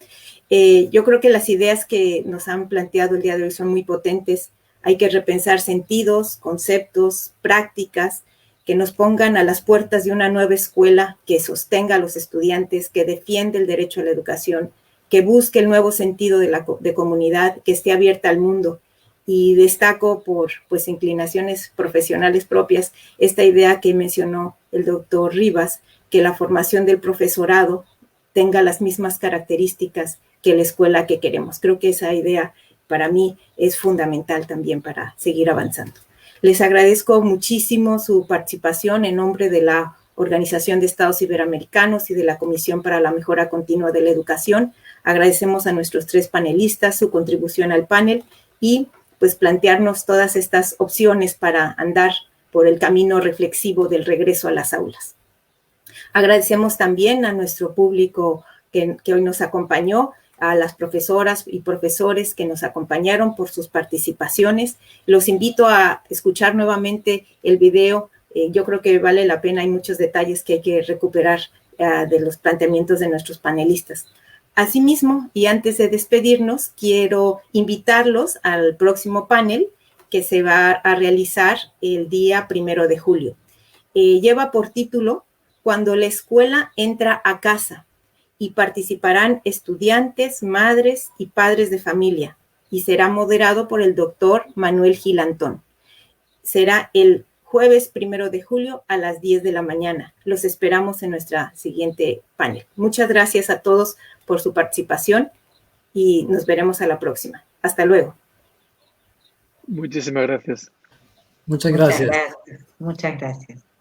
Yo creo que las ideas que nos han planteado el día de hoy son muy potentes. Hay que repensar sentidos, conceptos, prácticas, que nos pongan a las puertas de una nueva escuela que sostenga a los estudiantes, que defiende el derecho a la educación, que busque el nuevo sentido de comunidad, que esté abierta al mundo. Y destaco por pues inclinaciones profesionales propias esta idea que mencionó el doctor Rivas, que la formación del profesorado tenga las mismas características que la escuela que queremos. Creo que esa idea para mí es fundamental también para seguir avanzando. Les agradezco muchísimo su participación en nombre de la Organización de Estados Iberoamericanos y de la Comisión para la Mejora Continua de la Educación. Agradecemos a nuestros 3 panelistas su contribución al panel y pues plantearnos todas estas opciones para andar por el camino reflexivo del regreso a las aulas. Agradecemos también a nuestro público que hoy nos acompañó, a las profesoras y profesores que nos acompañaron por sus participaciones. Los invito a escuchar nuevamente el video. Yo creo que vale la pena, hay muchos detalles que hay que recuperar de los planteamientos de nuestros panelistas. Asimismo, y antes de despedirnos, quiero invitarlos al próximo panel que se va a realizar el día 1 de julio. Lleva por título Cuando la escuela entra a casa, y participarán estudiantes, madres y padres de familia, y será moderado por el doctor Manuel Gilantón. Será el jueves 1 de julio a las 10 de la mañana. Los esperamos en nuestra siguiente panel. Muchas gracias a todos por su participación y nos veremos a la próxima. Hasta luego. Muchísimas gracias. Muchas gracias. Muchas gracias.